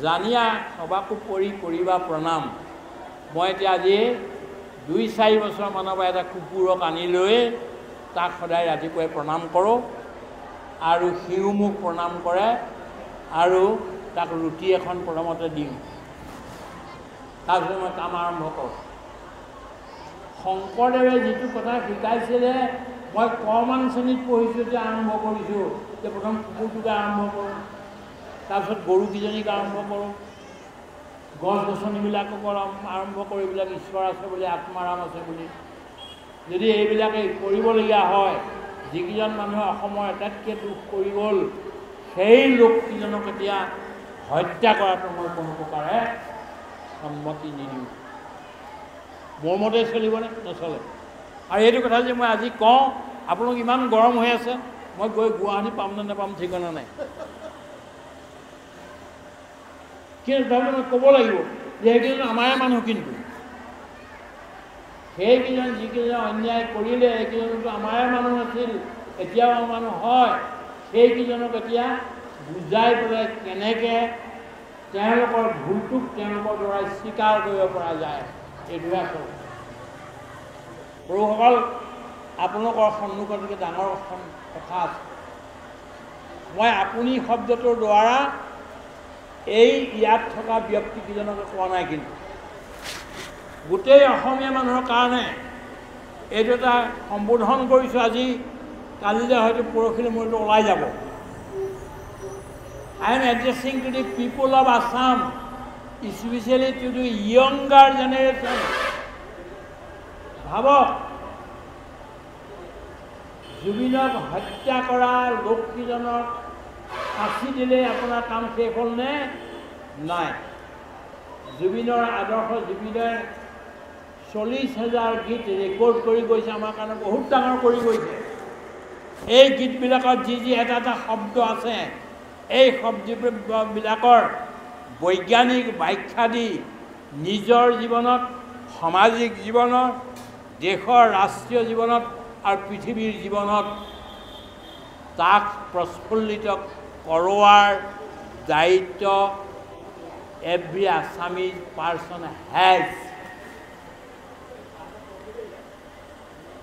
জানিয়া সবাকো পৰি কৰিবা প্ৰণাম মই এতিয়া আজি 2-4 বছৰমানৰ পৰা এটা কুকুৰক আনি লৈ তাক সদায় ৰাতিপুৱাই প্ৰণাম কৰোঁ আৰু সিও মোক প্ৰণাম কৰে আৰু তাক ৰুটি এখন প্ৰথমতে দিওঁ তাৰপিছত মই কাম আৰম্ভ কৰোঁ শংকৰদেৱে যিটো কথা শিকাইছিলে মই কমান শ্ৰেণীত পঢ়িছোঁ যে আৰম্ভ কৰিছোঁ যে প্ৰথম কুকুৰটোকে আৰম্ভ কৰোঁ তাৰপিছত গৰুকেইজনীক আৰম্ভ কৰোঁ গছ গছনিবিলাকক আৰম্ভ কৰি এইবিলাক ঈশ্বৰ আছে বুলি আত্মাৰাম আছে বুলি যদি এইবিলাকে কৰিবলগীয়া হয় যিকেইজন মানুহে অসমৰ আটাইতকৈ দুখ কৰি গ'ল সেই লোককেইজনক এতিয়া হত্যা কৰাটো মই কোনো প্ৰকাৰে সন্মতি নিদিওঁ মোৰ মতে চলিবনে নচলে আৰু এইটো কথা যে মই আজি কওঁ আপোনালোক ইমান গৰম হৈ আছে মই গৈ গুৱাহাটী পাম নে নাপাম ঠিকনা নাই কিন্তু তাৰমানে মই ক'ব লাগিব যে সেইকেইজন আমাৰে মানুহ কিন্তু সেইকেইজন যিকেইজন অন্যায় কৰিলে সেইকেইজনতো আমাৰে মানুহ আছিল এতিয়াও আমাৰ মানুহ হয় সেইকেইজনক এতিয়া বুজাই পেলাই কেনেকৈ তেওঁলোকৰ ভুলটোক তেওঁলোকৰ দ্বাৰাই স্বীকাৰ কৰিব পৰা যায় এইটোহে আচল সৰুসকল আপোনালোকৰ সন্মুখত ডাঙৰ কথা আছে মই আপুনি শব্দটোৰ দ্বাৰা এই ইয়াত থকা ব্যক্তিকেইজনকে কোৱা নাই কিন্তু গোটেই অসমীয়া মানুহৰ কাৰণে এইটো এটা সম্বোধন কৰিছোঁ আজি কালিলৈ হয়তো পৰহিলৈ মোৰটো ওলাই যাব I am addressing to the people of Assam, especially to the younger generation. ভাবক জুবিনক হত্যা কৰা লোককেইজনক ফাঁচি দিলে আপোনাৰ কাম শেষ হ'ল নে নাই জুবিনৰ আদৰ্শ জুবিনে 40,000 গীত ৰেকৰ্ড কৰি গৈছে আমাৰ কাৰণে বহুত ডাঙৰ কৰি গৈছে এই গীতবিলাকত যি এটা এটা শব্দ আছে এই শব্দবিলাকৰ বৈজ্ঞানিক ব্যাখ্যা দি নিজৰ জীৱনত সামাজিক জীৱনত দেশৰ ৰাষ্ট্ৰীয় জীৱনত আৰু পৃথিৱীৰ জীৱনত তাক প্ৰস্ফুল্লিত কৰোৱাৰ দায়িত্ব every Assamese person has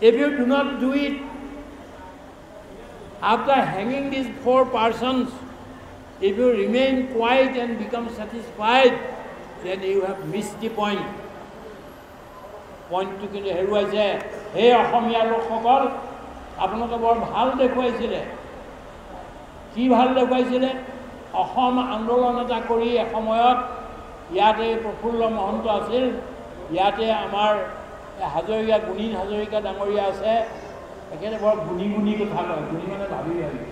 If you do not do it, after hanging these 4 persons, if you remain quiet and become satisfied, then you have missed the point. Point to কিন্তু হেৰুৱাইছে। হে অসমীয়া লোকসকল, আপোনালোকে বৰ ভাল দেখুৱাইছিলে। কি ভাল দেখুৱাইছিলে? অসম আন্দোলন এটা কৰি এসময়ত ইয়াতে প্ৰফুল্ল মহন্ত আছিল, ইয়াতে আমাৰ হাজৰিকা গুণীন হাজৰিকা ডাঙৰীয়া আছে, একেবাৰে বৰ গুণী গুণী কথা কয়, গুণী মানে ভাবি ভাবি।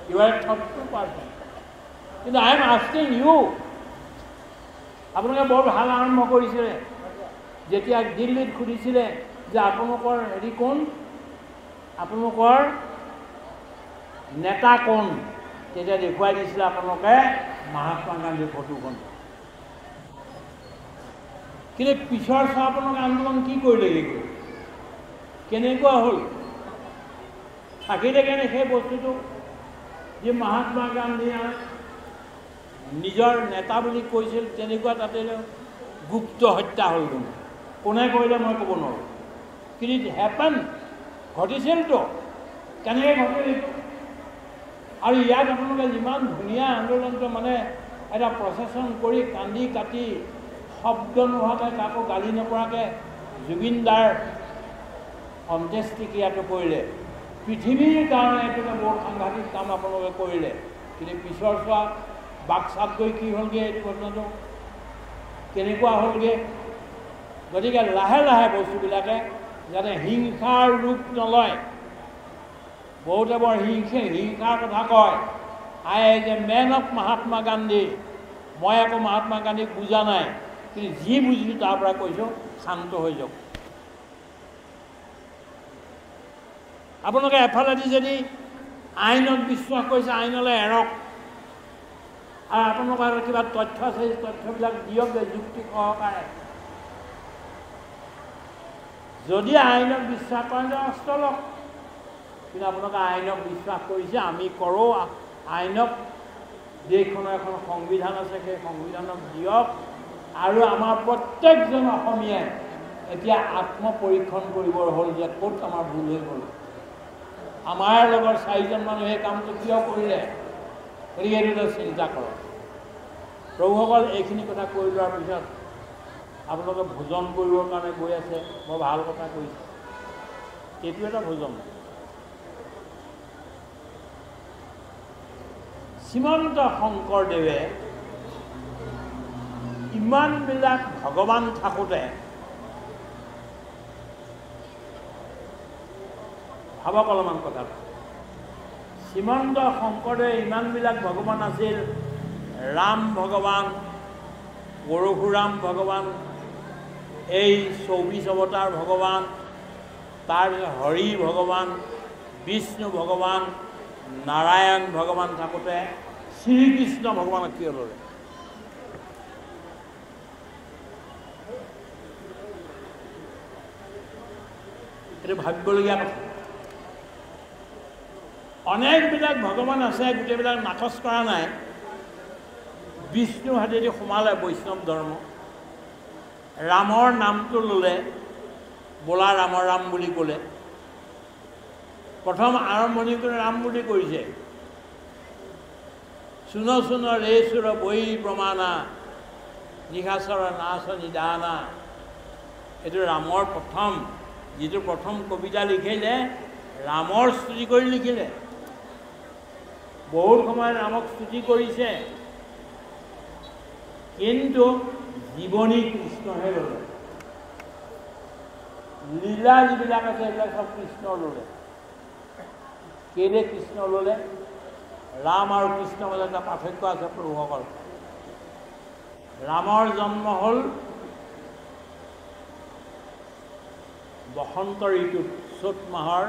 You are a thoughtful person. কিন্তু I am asking you, আপোনালোকে বৰ ভাল আৰম্ভ কৰিছিলে। যেতিয়া দিল্লীত সুধিছিলে যে আপোনালোকৰ হেৰি কোন, আপোনালোকৰ নেতা কোন, তেতিয়া দেখুৱাই দিছিলে আপোনালোকে মহাত্মা গান্ধীৰ ফটোখন। কিন্তু পিছৰ আপোনালোকে আন্দোলন কি কৰিলেগৈ, কেনেকুৱা হ'ল? থাকিলে কেনে সেই বস্তুটো যে মহাত্মা গান্ধীয়ে নিজৰ নেতা বুলি কৈছিল, তেনেকুৱা তাতে গুপ্ত হত্যা হ'ল। কোনে কৰিলে মই ক'ব নোৱাৰোঁ, কিন্তু ইট হেপেন, ঘটিছিলতো। কেনেকৈ ঘটিল? আৰু ইয়াত আপোনালোকে যিমান ধুনীয়া আন্দোলনটো মানে এটা প্ৰচেছন কৰি কান্দি কাটি শব্দ নোহোৱাকৈ কাকো গালি নকৰাকৈ জুবিন দাৰ অন্ত্যেষ্টিক্ৰিয়াটো কৰিলে। পৃথিৱীৰ কাৰণে এইটো বৰ সাংঘাতিক কাম আপোনালোকে কৰিলে। কিন্তু পিছৰ চোৱা বাক্সাত গৈ কি হ'লগৈ, এইটো ঘটনাটো কেনেকুৱা হ'লগৈ। গতিকে লাহে লাহে বস্তুবিলাকে যাতে হিংসাৰ ৰূপ নলয়। বহুতে বৰ হিংসাৰ কথা কয়। I as a man of Mahatma Gandhi, মই আকৌ মহাত্মা গান্ধীক বুজা নাই, কিন্তু যি বুজিছোঁ তাৰ পৰা কৈছোঁ, শান্ত হৈ যাওক। আপোনালোকে এফালেদি যদি আইনত বিশ্বাস কৰিছে, আইনলৈ এৰক। আৰু আপোনালোকৰ কিবা তথ্য আছে, তথ্যবিলাক দিয়ক যুক্তি সহকাৰে। যদি আইনক বিশ্বাস কৰে অস্ত্ৰ লওক, কিন্তু আপোনালোকে আইনক বিশ্বাস কৰিছে, আমি কৰোঁ। আইনক, দেশখনৰ এখন সংবিধান আছে, সেই সংবিধানক দিয়ক। আৰু আমাৰ প্ৰত্যেকজন অসমীয়াই এতিয়া আত্মপৰীক্ষণ কৰিবৰ হ'ল যে ক'ত আমাৰ ভুল হৈ গ'ল। আমাৰ লগৰ 4জন মানুহে এই কামটো কিয় কৰিলে, গতিকে এইটো চিন্তা কৰক। প্ৰভুসকল, এইখিনি কথা কৈ লোৱাৰ পিছত আপোনালোকে ভোজন কৰিবৰ কাৰণে গৈ আছে, বৰ ভাল কথা কৈছে। এইটো এটা ভোজন। শ্ৰীমন্ত শংকৰদেৱে ইমানবিলাক ভগৱান থাকোঁতে, ভাবক অলপমান কথাটো, শ্ৰীমন্ত শংকৰদেৱে ইমানবিলাক ভগৱান আছিল। ৰাম ভগৱান, পৰশুৰাম ভগৱান, এই 24 অৱতাৰ ভগৱান, তাৰপিছত হৰি ভগৱান, বিষ্ণু ভগৱান, নাৰায়ণ ভগৱান থাকোঁতে শ্ৰীকৃষ্ণ ভগৱানক কিয় ল'লে? এইটো ভাবিবলগীয়া কথা। অনেকবিলাক ভগৱান আছে, গোটেইবিলাক নাকচ কৰা নাই। বিষ্ণু হাতেদি সোমালে বৈষ্ণৱ ধৰ্ম। ৰামৰ নামটো ল'লে, বোলা ৰামৰ ৰাম বুলি ক'লে। প্ৰথম আৰম্ভণি কৰি ৰাম বুলি কৰিছে। চুন চুন ৰে চুৰ বৈ প্ৰমাণা, নিশাচৰ নাচ নিদানা। এইটো ৰামৰ প্ৰথম, যিটো প্ৰথম কবিতা লিখিলে ৰামৰ স্তুতি কৰি লিখিলে। বহুত সময়ত ৰামক স্তুতি কৰিছে, কিন্তু জীৱনী কৃষ্ণহে ল'লে। লীলা যিবিলাক আছে সেইবিলাক চব কৃষ্ণ ল'লে। কেলে কৃষ্ণ ল'লে? ৰাম আৰু কৃষ্ণৰ মাজত এটা পাৰ্থক্য আছে প্ৰভুসকল। ৰামৰ জন্ম হ'ল বসন্ত ঋতুত, চ'ত মাহৰ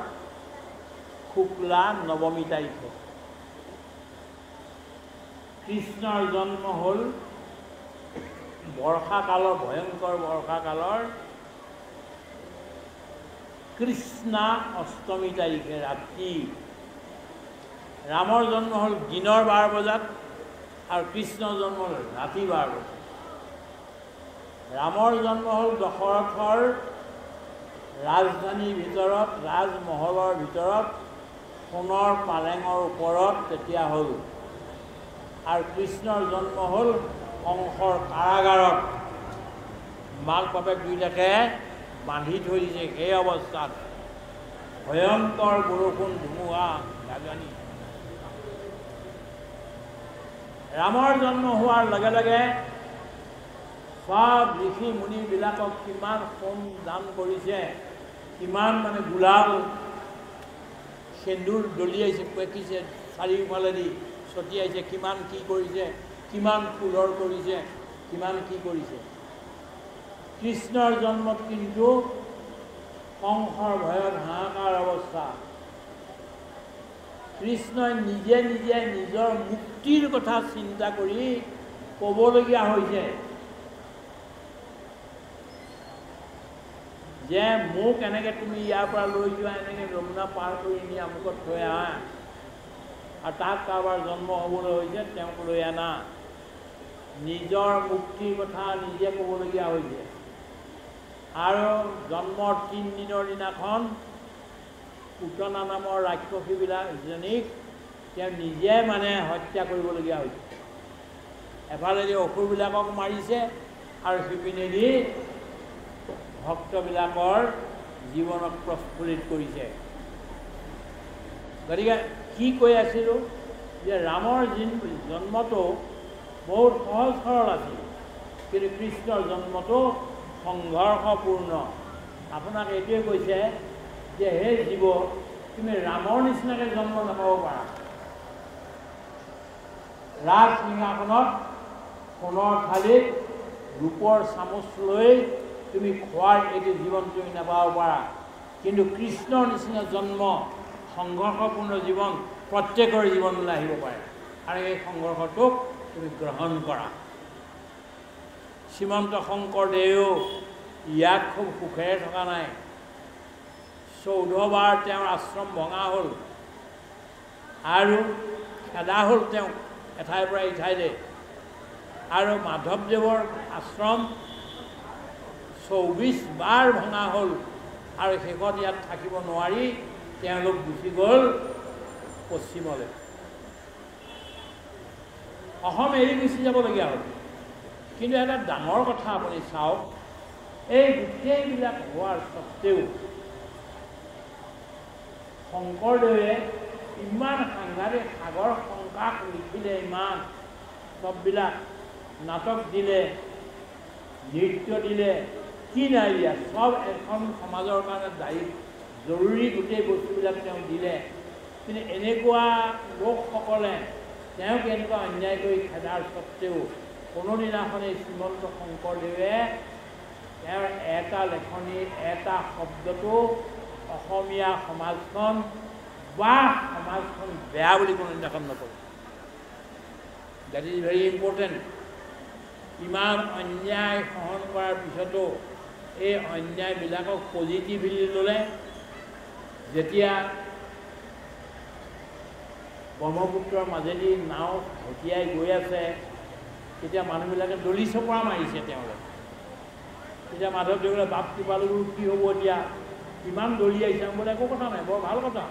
শুক্লা নৱমী তাৰিখে। কৃষ্ণৰ জন্ম হ'ল বৰ্ষাকালৰ, ভয়ংকৰ বৰ্ষাকালৰ কৃষ্ণা অষ্টমী তাৰিখে ৰাতি। ৰামৰ জন্ম হ'ল দিনৰ 12 বজাত আৰু কৃষ্ণৰ জন্ম হ'ল ৰাতি 12 বজাত। ৰামৰ জন্ম হ'ল দশৰথৰ ৰাজধানীৰ ভিতৰত, ৰাজমহলৰ ভিতৰত, সোণৰ পালেঙৰ ওপৰত তেতিয়া হ'ল। আৰু কৃষ্ণৰ জন্ম হ'ল কংসৰ কাৰাগাৰত, মাক বাপেক দুয়োটাকে বান্ধি থৈ দিছে। সেই অৱস্থাত ভয়ংকৰ বৰষুণ, ধুমুহা, গাজনি। ৰামৰ জন্ম হোৱাৰ লগে লগে সব ঋষি মুনিবিলাকক কিমান সোণ দান কৰিছে, কিমান মানে গোলাল সেন্দুৰ দলিয়াইছে, পেকিছে, চাৰিওফালেদি ছটিয়াইছে, কিমান কি কৰিছে, কিমান ফুলৰ কৰিছে, কিমান কি কৰিছে। কৃষ্ণৰ জন্মত কিন্তু কংসৰ ভয়ত হাহাকাৰ অৱস্থা। কৃষ্ণই নিজে নিজে নিজৰ মুক্তিৰ কথা চিন্তা কৰি ক'বলগীয়া হৈছে যে মোক এনেকৈ তুমি ইয়াৰ পৰা লৈ যোৱা, এনেকৈ যমুনা পাৰ কৰি নি আমুকত থৈ আহা, আৰু তাত কাৰোবাৰ জন্ম হ'বলৈ হৈছে, তেওঁক লৈ আনা। নিজৰ মুক্তিৰ কথা নিজে ক'বলগীয়া হৈছে। আৰু জন্মৰ 3 দিনৰ দিনাখন পুতনা নামৰ ৰাক্ষসীবিলাকজনীক তেওঁ নিজে মানে হত্যা কৰিবলগীয়া হৈছে। এফালেদি অসুৰবিলাকক মাৰিছে আৰু সিপিনেদি ভক্তবিলাকৰ জীৱনক প্ৰস্ফুৰিত কৰিছে। গতিকে কি কৈ আছিলোঁ যে ৰামৰ জন্মটো বহুত সহজ সৰল আছিল, কিন্তু কৃষ্ণৰ জন্মটো সংঘৰ্ষপূৰ্ণ। আপোনাক এইটোৱে কৈছে যে হে জীৱ, তুমি ৰামৰ নিচিনাকৈ জন্ম নাপাব পাৰা। ৰাজ সিংহাসনত সোণৰ থালিত ৰূপৰ চামুচ লৈ তুমি খোৱাৰ এইটো জীৱন তুমি নাপাব পাৰা, কিন্তু কৃষ্ণৰ নিচিনা জন্ম, সংঘৰ্ষপূৰ্ণ জীৱন প্ৰত্যেকৰ জীৱনলৈ আহিব পাৰে, আৰু এই সংঘৰ্ষটোক তুমি গ্ৰহণ কৰা। শ্ৰীমন্ত শংকৰদেৱেও ইয়াক খুব সুখেৰে থকা নাই। 14 বাৰ তেওঁৰ আশ্ৰম ভঙা হ'ল আৰু খেদা হ'ল তেওঁক এঠাইৰ পৰা ইঠাইলৈ। আৰু মাধৱদেৱৰ আশ্ৰম 24 বাৰ ভঙা হ'ল, আৰু শেষত ইয়াত থাকিব নোৱাৰি তেওঁলোক গুচি গ'ল পশ্চিমলৈ। অসম এৰি গুচি যাবলগীয়া হ'ল। কিন্তু এটা ডাঙৰ কথা আপুনি চাওক, এই গোটেইবিলাক হোৱাৰ স্বত্তেও শংকৰদেৱে ইমান সাংঘাতিক সাগৰ সংকাশ লিখিলে, ইমান চববিলাক নাটক দিলে, নৃত্য দিলে, কি নাই দিয়া, চব এখন সমাজৰ কাৰণে জৰুৰী গোটেই বস্তুবিলাক তেওঁ দিলে। কিন্তু এনেকুৱা লোকসকলে তেওঁক এনেকুৱা অন্যায় কৰি খেদাৰ স্বত্তেও কোনোদিনাখনেই শ্ৰীমন্ত শংকৰদেৱে তেওঁৰ এটা লেখনিৰ এটা শব্দটো অসমীয়া সমাজখন বা সমাজখন বেয়া বুলি কোনোদিনাখন নকৰে। That is very important. ইমান অন্যায় সহন কৰাৰ পিছতো এই অন্যায়বিলাকক পজিটিভলি ল'লে। যেতিয়া ব্ৰহ্মপুত্ৰৰ মাজেদি নাও হতিয়াই গৈ আছে, তেতিয়া মানুহবিলাকে দলি চপৰা মাৰিছে তেওঁলোকে। তেতিয়া মাধৱদেৱলে বাপ কৃপালুগুৰু কি হ'ব এতিয়া, কিমান দলি আহিছে, বোলে একো কথা নাই, বৰ ভাল কথা।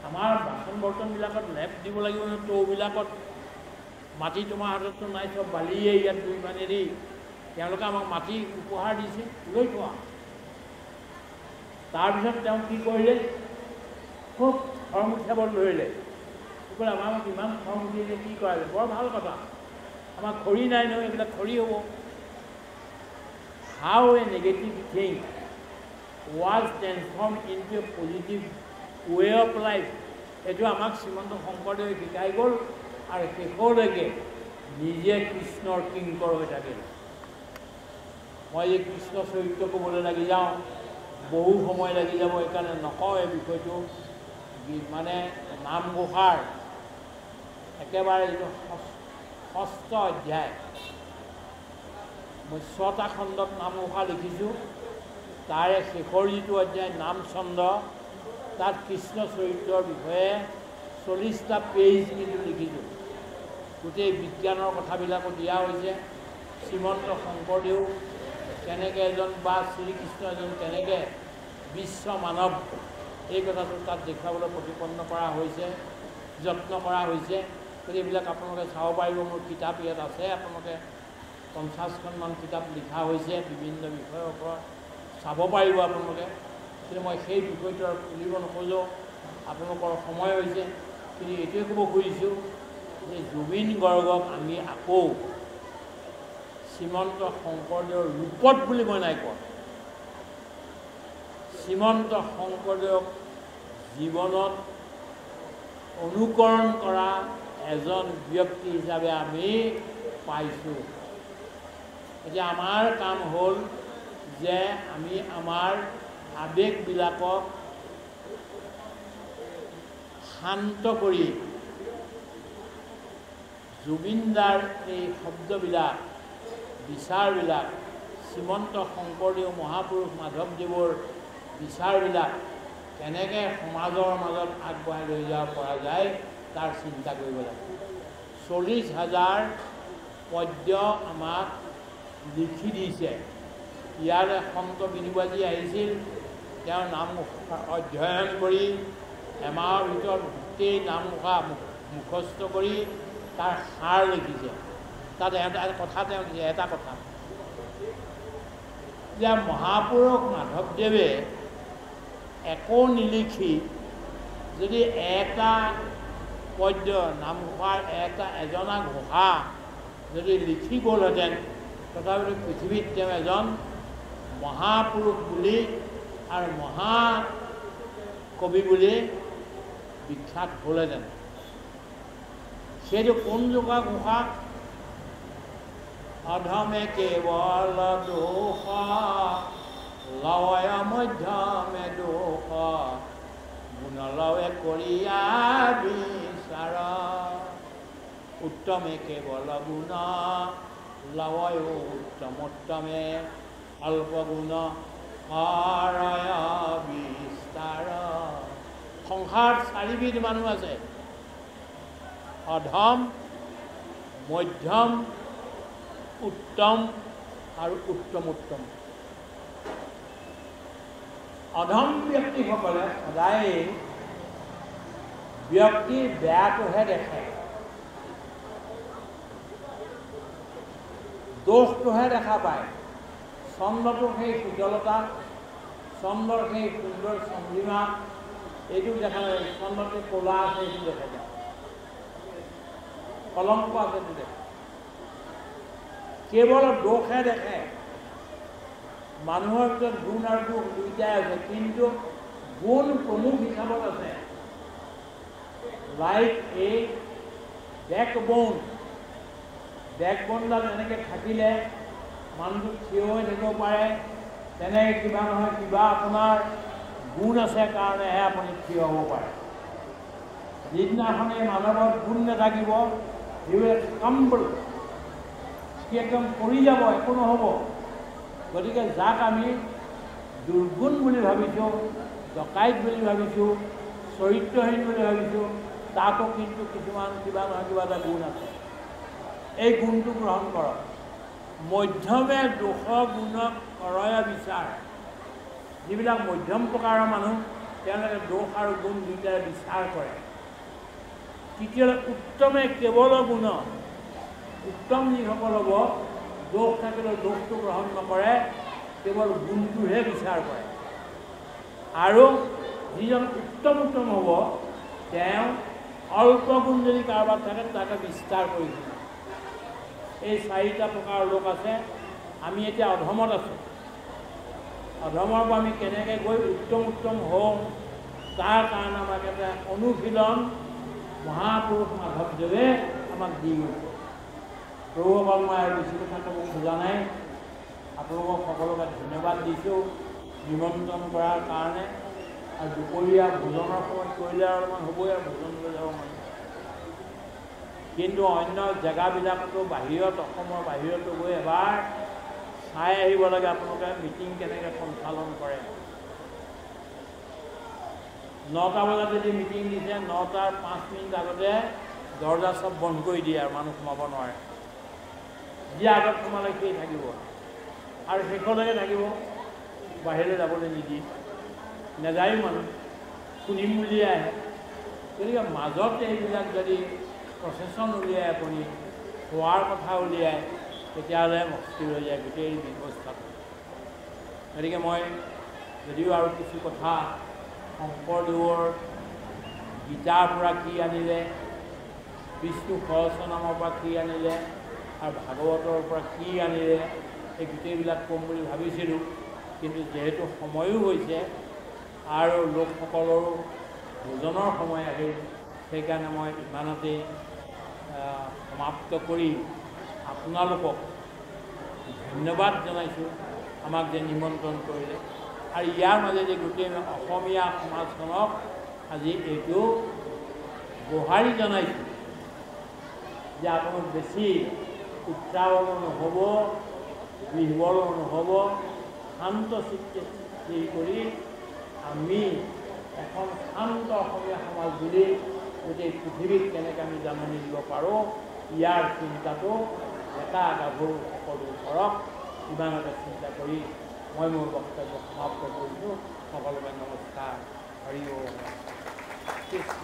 আমাৰ বাচন বৰ্তনবিলাকত লেপ দিব লাগিব, টৌবিলাকত মাটি তোমাৰ হাতততো নাই, চব বালিয়ে ইয়াত দুই মানেদি তেওঁলোকে আমাক মাটি উপহাৰ দিছে, লৈ থোৱা। তাৰপিছত তেওঁ কি কৰিলে, খুব খং উঠাব ধৰিলে। বোলে আমাক ইমান খং উঠিলে, কি কৰালে, বৰ ভাল কথা, আমাৰ খৰি নাই নহয়, এইবিলাক খৰি হ'ব। হাউ এ negative thing was transformed into a positive way of life, এইটো আমাক শ্ৰীমন্ত শংকৰদেৱে শিকাই গ'ল, আৰু শেষলৈকে নিজে কৃষ্ণৰ কিংকৰ হৈ থাকিল। মই যে কৃষ্ণ চৰিত্ৰ ক'বলৈ লাগি যাওঁ, বহু সময় লাগি যাব, সেইকাৰণে নকওঁ এই বিষয়টো। মানে নামঘোষাৰ একেবাৰে যিটো 6ষ্ঠ অধ্যায়, মই 6টা খণ্ডত নামঘোষা লিখিছোঁ। তাৰে শেষৰ যিটো অধ্যায় নাম ছন্দ, তাত কৃষ্ণ চৰিত্ৰৰ বিষয়ে 40টা পেজ কিন্তু লিখিছোঁ। গোটেই বিজ্ঞানৰ কথাবিলাকো দিয়া হৈছে, শ্ৰীমন্ত শংকৰদেৱ কেনেকৈ এজন বা শ্ৰীকৃষ্ণ এজন কেনেকৈ বিশ্ব মানৱ এই কথাটো তাত দেখুৱাবলৈ প্ৰতিপন্ন কৰা হৈছে, যত্ন কৰা হৈছে। গতিকে এইবিলাক আপোনালোকে চাব পাৰিব। মোৰ কিতাপ ইয়াত আছে, আপোনালোকে 50খনমান কিতাপ লিখা হৈছে বিভিন্ন বিষয়ৰ ওপৰত, চাব পাৰিব আপোনালোকে। কিন্তু মই সেই বিষয়টো আৰু খুলিব নোখোজোঁ, আপোনালোকৰ সময় হৈছে। কিন্তু এইটোৱে ক'ব খুজিছোঁ যে জুবিন গৰ্গক আমি আকৌ শ্ৰীমন্ত শংকৰদেৱৰ ৰূপত বুলি মই নাই কোৱা, শ্ৰীমন্ত শংকৰদেৱক জীৱনত অনুকৰণ কৰা এজন ব্যক্তি হিচাপে আমি পাইছোঁ। এতিয়া আমাৰ কাম হ'ল যে আমি আমাৰ আৱেগবিলাকক শান্ত কৰি জুবিনদাৰ এই শব্দবিলাক, বিচাৰবিলাক, শ্ৰীমন্ত শংকৰদেৱ মহাপুৰুষ মাধৱদেৱৰ বিচাৰবিলাক কেনেকৈ সমাজৰ মাজত আগবঢ়াই লৈ যাব পৰা যায় তাৰ চিন্তা কৰিব লাগে। 40,000 পদ্য আমাক লিখি দিছে। ইয়াৰে সন্ত বিনুবাজী আহিছিল, তেওঁৰ নামঘোষা অধ্যয়ন কৰি এমাহৰ ভিতৰত গোটেই নামঘোষা মুখস্থ কৰি তাৰ সাৰ লিখিছে। তাত এটা কথা তেওঁ দিছে, এটা কথা যে মহাপুৰুষ মাধৱদেৱে একো নিলিখি যদি এটা পদ্য নামঘোষাৰ এজনা ঘোষা যদি লিখি গ'লহেঁতেন, তথাপিতো পৃথিৱীত তেওঁ এজন মহাপুৰুষ বুলি আৰু মহাকবি বুলি বিখ্যাত হ'লহেঁতেন। সেইটো কোন যুগৰ ঘোষা? অধমে কেৱল দোষ লয় মধ্যমে দোষ, গুণলৱে কৰিয়া বিচাৰ, উত্তমে কেৱল গুণ লয় উত্তমোত্তমে, অল্প গুণ হৰয় বিস্তাৰ। সংসাৰত 4বিধ মানুহ আছে, অধম, মধ্যম, উত্তম আৰু উত্তমোত্তম। অধম ব্যক্তিসকলে সদায় ব্যক্তিৰ বেয়াটোহে দেখে, দোষটোহে দেখা পায়। চন্দ্ৰটোৰ সেই শীতলতা, চন্দ্ৰৰ সেই সুন্দৰ চন্দ্ৰিমা, এইটো দেখা যায়। চন্দ্ৰটো ক'লা আছে, এইটো দেখা যায়। কলংক আছে, এইটো দেখে। কেৱল দোষহে দেখে। মানুহৰ ভিতৰত গুণ আৰু দোষ দুয়োটাই আছে, কিন্তু গুণ প্ৰমুখ হিচাপত আছে। লাইক এ বেকবোন, বেকবোনডাল এনেকৈ থাকিলে মানুহটো থিয় হৈ থাকিব পাৰে, তেনেকৈ কিবা নহয় কিবা আপোনাৰ গুণ আছে কাৰণেহে আপুনি থিয় হ'ব পাৰে। যিদিনাখনে মানৱত গুণ নাথাকিব, সি কাম্বল, সি একদম পৰি যাব, একো নহ'ব। গতিকে যাক আমি দুৰ্গুণ বুলি ভাবিছোঁ, ডকাইত বুলি ভাবিছোঁ, চৰিত্ৰহীন বুলি ভাবিছোঁ, তাতো কিন্তু কিছুমান কিবা নহয় কিবা এটা গুণ আছে। এই গুণটো গ্ৰহণ কৰক। মধ্যমে দোষ গুণক কৰয় বিচাৰ। যিবিলাক মধ্যম প্ৰকাৰৰ মানুহ, তেওঁলোকে দোষ আৰু গুণ দুয়োটাৰে বিচাৰ কৰে। তৃতীয়তে উত্তমে কেৱল গুণ, উত্তম যিসকল হ'ব, দোষ থাকিলেও দোষটো গ্ৰহণ নকৰে, কেৱল গুণটোহে বিচাৰ কৰে। আৰু যিজন উত্তম হ'ব, তেওঁ অল্প গুণ যদি কাৰোবাৰ থাকে তাকে বিস্তাৰ কৰি দিয়ে। এই 4টা প্ৰকাৰৰ লোক আছে। আমি এতিয়া অধমত আছোঁ। অধমৰ পৰা আমি কেনেকৈ গৈ উত্তম হওঁ, তাৰ কাৰণে আমাক এটা অনুশীলন মহাপুৰুষ মাধৱদেৱে আমাক দি গৈছে। প্ৰভুসকল, মই আৰু বেছি কথা ক'ব খোজা নাই। আপোনালোকক সকলোকে ধন্যবাদ দিছোঁ নিমন্ত্ৰণ কৰাৰ কাৰণে। আৰু দুপৰীয়া ভোজনৰ সময়ত কৰিলে আৰু অলপমান হ'বই, আৰু ভোজনলৈ যাব মানে। কিন্তু অন্য জেগাবিলাকতো বাহিৰত, অসমৰ বাহিৰতো গৈ এবাৰ চাই আহিব লাগে আপোনালোকে মিটিং কেনেকৈ সঞ্চালন কৰে। 9টা বজাত যদি মিটিং দিছে, 9টাৰ 5 মিনিট আগতে দৰ্জা চব বন্ধ কৰি দিয়ে আৰু মানুহ সোমাব নোৱাৰে। যি আগত সোমালে সেই থাকিব আৰু শেষলৈকে থাকিব, বাহিৰলৈ যাবলৈ নিদিয়ে, নাযায়ো মানুহ, শুনিম বুলিয়ে আহে। গতিকে মাজত এইবিলাক যদি প্ৰচেছন উলিয়াই আপুনি খোৱাৰ কথা উলিয়ায়, তেতিয়াহ'লে মুস্কিল হৈ যায় গোটেই ব্যৱস্থাটো। গতিকে মই যদিও আৰু কিছু কথা শংকৰদেৱৰ গীতাৰ পৰা কি আনিলে, বিষ্ণু সহস্ৰনামৰ পৰা কি আনিলে আৰু ভাগৱতৰ পৰা কি আনিলে, এই গোটেইবিলাক ক'ম বুলি ভাবিছিলোঁ, কিন্তু যিহেতু সময়ো হৈছে আৰু লোকসকলৰো ভোজনৰ সময় আহিল, সেইকাৰণে মই ইমানতেই সমাপ্ত কৰি আপোনালোকক ধন্যবাদ জনাইছোঁ, আমাক যে নিমন্ত্ৰণ কৰিলে। আৰু ইয়াৰ মাজেদি গোটেই অসমীয়া সমাজখনক আজি এইটো গোহাৰি জনাইছোঁ যে আপোনাক বেছি উত্ৰাৱলো নহ'ব, বিহ্বলো নহ'ব, শান্ত চিত্তে কৰি আমি এখন শান্ত অসমীয়া সমাজ বুলি গোটেই পৃথিৱীক কেনেকৈ আমি জাননী দিব পাৰোঁ, ইয়াৰ চিন্তাটো এটা গাভৰু সকলো ধৰক, ইমানতে চিন্তা কৰি মই মোৰ বক্তব্য সমাপ্ত কৰিছোঁ। সকলোকে নমস্কাৰ। হৰি ওম কৃষ্ণ।